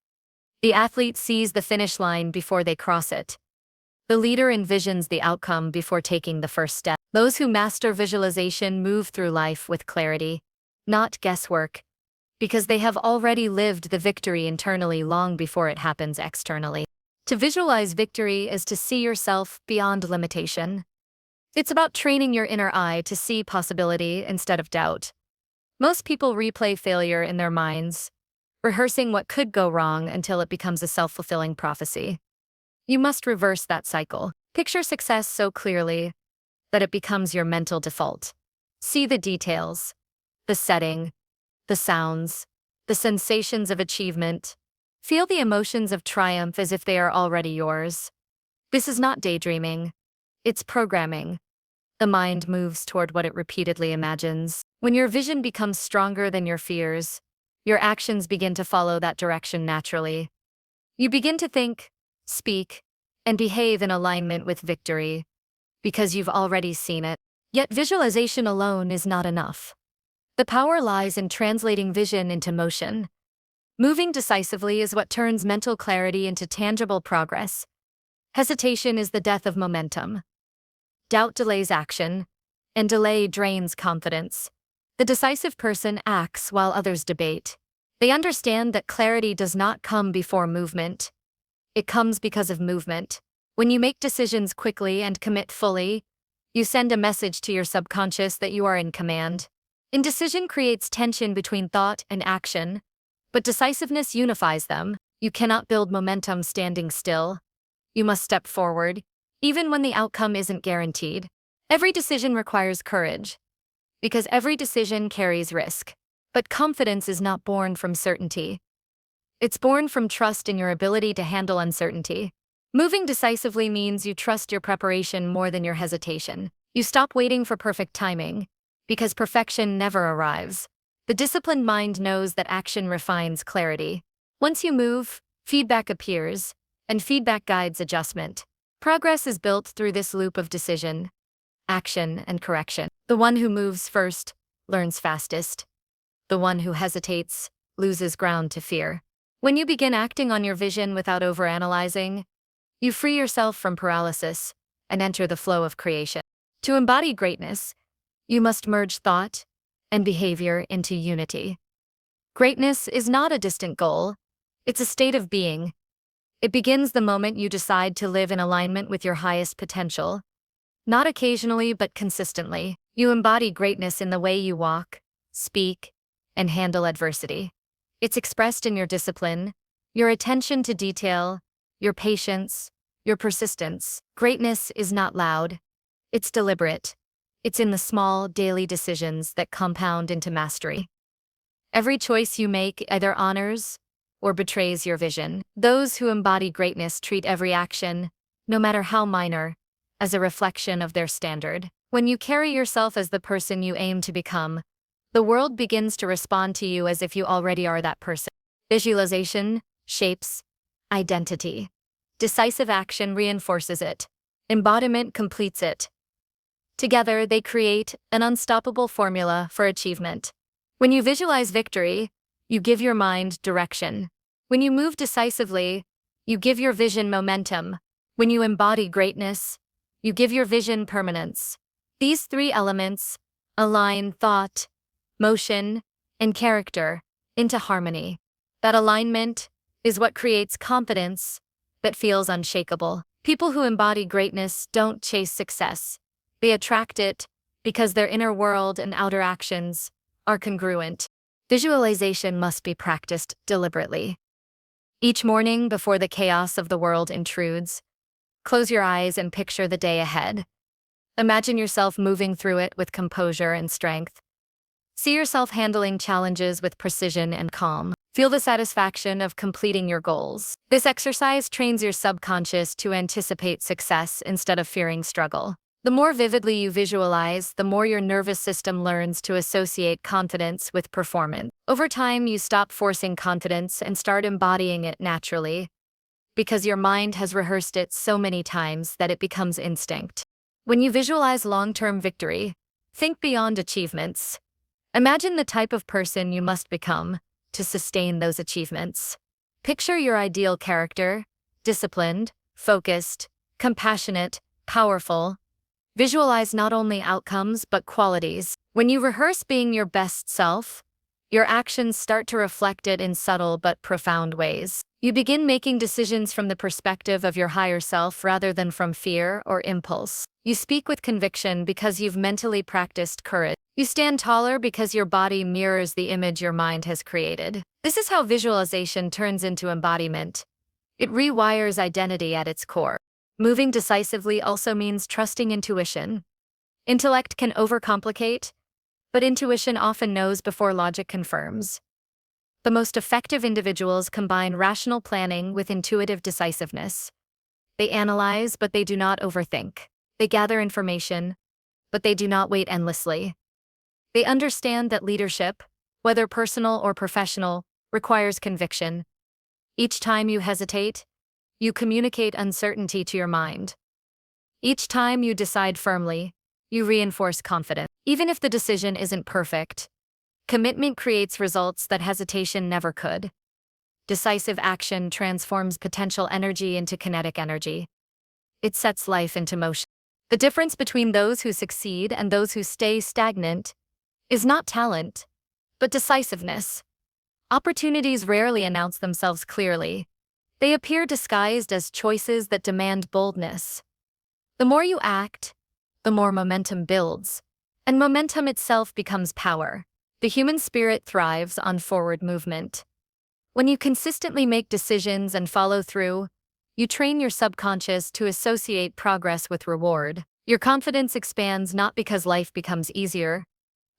The athlete sees the finish line before they cross it. The leader envisions the outcome before taking the first step. Those who master visualization move through life with clarity, not guesswork, because they have already lived the victory internally long before it happens externally. To visualize victory is to see yourself beyond limitation. It's about training your inner eye to see possibility instead of doubt. Most people replay failure in their minds, rehearsing what could go wrong until it becomes a self-fulfilling prophecy. You must reverse that cycle. Picture success so clearly that it becomes your mental default. See the details, the setting, the sounds, the sensations of achievement. Feel the emotions of triumph as if they are already yours. This is not daydreaming. It's programming. The mind moves toward what it repeatedly imagines. When your vision becomes stronger than your fears, your actions begin to follow that direction naturally. You begin to think, speak, and behave in alignment with victory, because you've already seen it. Yet visualization alone is not enough. The power lies in translating vision into motion. Moving decisively is what turns mental clarity into tangible progress. Hesitation is the death of momentum. Doubt delays action, and delay drains confidence. The decisive person acts while others debate. They understand that clarity does not come before movement. It comes because of movement. When you make decisions quickly and commit fully, you send a message to your subconscious that you are in command. Indecision creates tension between thought and action, but decisiveness unifies them. You cannot build momentum standing still. You must step forward, even when the outcome isn't guaranteed. Every decision requires courage, because every decision carries risk. But confidence is not born from certainty. It's born from trust in your ability to handle uncertainty. Moving decisively means you trust your preparation more than your hesitation. You stop waiting for perfect timing, because perfection never arrives. The disciplined mind knows that action refines clarity. Once you move, feedback appears, and feedback guides adjustment. Progress is built through this loop of decision, action, and correction. The one who moves first learns fastest. The one who hesitates loses ground to fear. When you begin acting on your vision without overanalyzing, you free yourself from paralysis and enter the flow of creation. To embody greatness, you must merge thought and behavior into unity. Greatness is not a distant goal, it's a state of being. It begins the moment you decide to live in alignment with your highest potential. Not occasionally, but consistently. You embody greatness in the way you walk, speak, and handle adversity. It's expressed in your discipline, your attention to detail, your patience, your persistence. Greatness is not loud. It's deliberate. It's in the small, daily decisions that compound into mastery. Every choice you make either honors or betrays your vision. Those who embody greatness treat every action, no matter how minor, as a reflection of their standard. When you carry yourself as the person you aim to become, the world begins to respond to you as if you already are that person. Visualization shapes identity. Decisive action reinforces it. Embodiment completes it. Together, they create an unstoppable formula for achievement. When you visualize victory, you give your mind direction. When you move decisively, you give your vision momentum. When you embody greatness, you give your vision permanence. These three elements align thought, motion, and character into harmony. That alignment is what creates confidence that feels unshakable. People who embody greatness don't chase success. They attract it because their inner world and outer actions are congruent. Visualization must be practiced deliberately. Each morning before the chaos of the world intrudes, close your eyes and picture the day ahead. Imagine yourself moving through it with composure and strength. See yourself handling challenges with precision and calm. Feel the satisfaction of completing your goals. This exercise trains your subconscious to anticipate success instead of fearing struggle. The more vividly you visualize, the more your nervous system learns to associate confidence with performance. Over time, you stop forcing confidence and start embodying it naturally, because your mind has rehearsed it so many times that it becomes instinct. When you visualize long-term victory, think beyond achievements. Imagine the type of person you must become to sustain those achievements. Picture your ideal character: disciplined, focused, compassionate, powerful. Visualize not only outcomes but qualities. When you rehearse being your best self, your actions start to reflect it in subtle but profound ways. You begin making decisions from the perspective of your higher self rather than from fear or impulse. You speak with conviction because you've mentally practiced courage. You stand taller because your body mirrors the image your mind has created. This is how visualization turns into embodiment. It rewires identity at its core. Moving decisively also means trusting intuition. Intellect can overcomplicate, but intuition often knows before logic confirms. The most effective individuals combine rational planning with intuitive decisiveness. They analyze, but they do not overthink. They gather information, but they do not wait endlessly. They understand that leadership, whether personal or professional, requires conviction. Each time you hesitate, you communicate uncertainty to your mind. Each time you decide firmly, you reinforce confidence. Even if the decision isn't perfect, commitment creates results that hesitation never could. Decisive action transforms potential energy into kinetic energy. It sets life into motion. The difference between those who succeed and those who stay stagnant is not talent, but decisiveness. Opportunities rarely announce themselves clearly. They appear disguised as choices that demand boldness. The more you act, the more momentum builds, and momentum itself becomes power. The human spirit thrives on forward movement. When you consistently make decisions and follow through, you train your subconscious to associate progress with reward. Your confidence expands not because life becomes easier,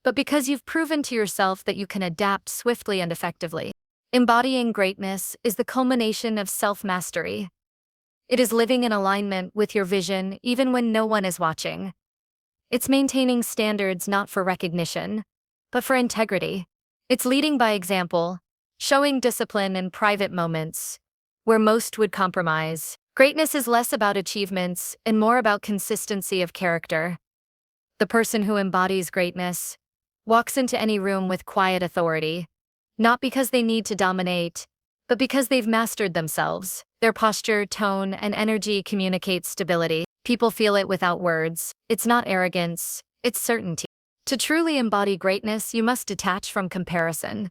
but because you've proven to yourself that you can adapt swiftly and effectively. Embodying greatness is the culmination of self-mastery. It is living in alignment with your vision even when no one is watching. It's maintaining standards not for recognition, but for integrity. It's leading by example, showing discipline in private moments where most would compromise. Greatness is less about achievements and more about consistency of character. The person who embodies greatness walks into any room with quiet authority, not because they need to dominate, but because they've mastered themselves. Their posture, tone, and energy communicate stability. People feel it without words. It's not arrogance, it's certainty. To truly embody greatness, you must detach from comparison.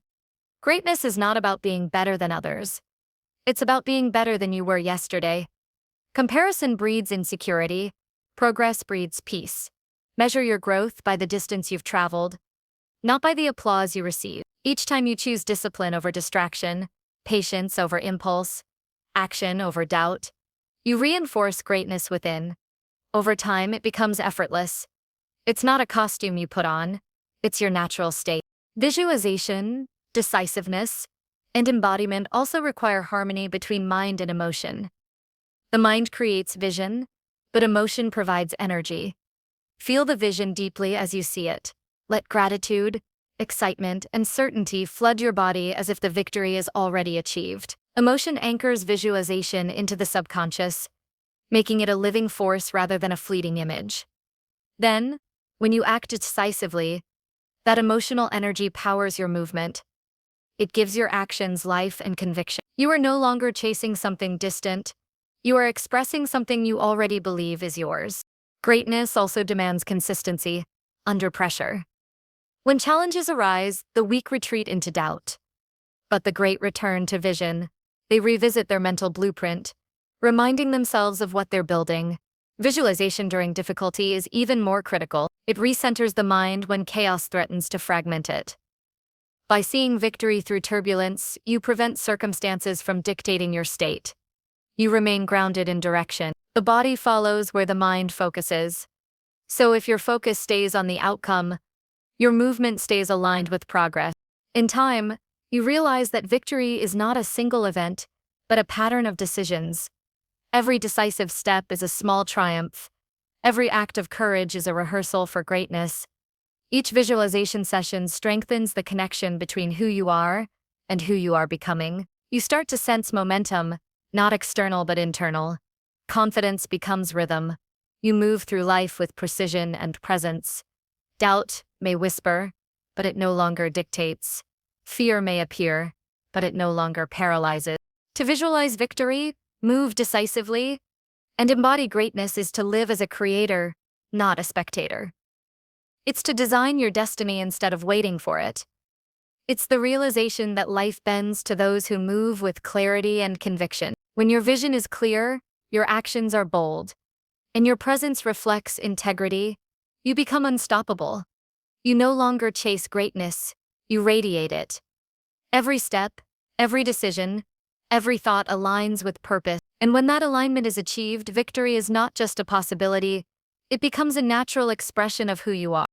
Greatness is not about being better than others. It's about being better than you were yesterday. Comparison breeds insecurity. Progress breeds peace. Measure your growth by the distance you've traveled, not by the applause you receive. Each time you choose discipline over distraction, patience over impulse, action over doubt, you reinforce greatness within. Over time, it becomes effortless. It's not a costume you put on, it's your natural state. Visualization, decisiveness, and embodiment also require harmony between mind and emotion. The mind creates vision, but emotion provides energy. Feel the vision deeply as you see it. Let gratitude, excitement, and certainty flood your body as if the victory is already achieved. Emotion anchors visualization into the subconscious, making it a living force rather than a fleeting image. Then, when you act decisively, that emotional energy powers your movement. It gives your actions life and conviction. You are no longer chasing something distant. You are expressing something you already believe is yours. Greatness also demands consistency, under pressure. When challenges arise, the weak retreat into doubt. But the great return to vision. They revisit their mental blueprint, reminding themselves of what they're building. Visualization during difficulty is even more critical. It recenters the mind when chaos threatens to fragment it. By seeing victory through turbulence, you prevent circumstances from dictating your state. You remain grounded in direction. The body follows where the mind focuses. So if your focus stays on the outcome, your movement stays aligned with progress. In time, you realize that victory is not a single event, but a pattern of decisions. Every decisive step is a small triumph. Every act of courage is a rehearsal for greatness. Each visualization session strengthens the connection between who you are and who you are becoming. You start to sense momentum, not external but internal. Confidence becomes rhythm. You move through life with precision and presence. Doubt may whisper, but it no longer dictates. Fear may appear, but it no longer paralyzes. To visualize victory, move decisively, and embody greatness is to live as a creator, not a spectator. It's to design your destiny instead of waiting for it. It's the realization that life bends to those who move with clarity and conviction. When your vision is clear, your actions are bold, and your presence reflects integrity, you become unstoppable. You no longer chase greatness, you radiate it. Every step, every decision, every thought aligns with purpose. And when that alignment is achieved, victory is not just a possibility, it becomes a natural expression of who you are.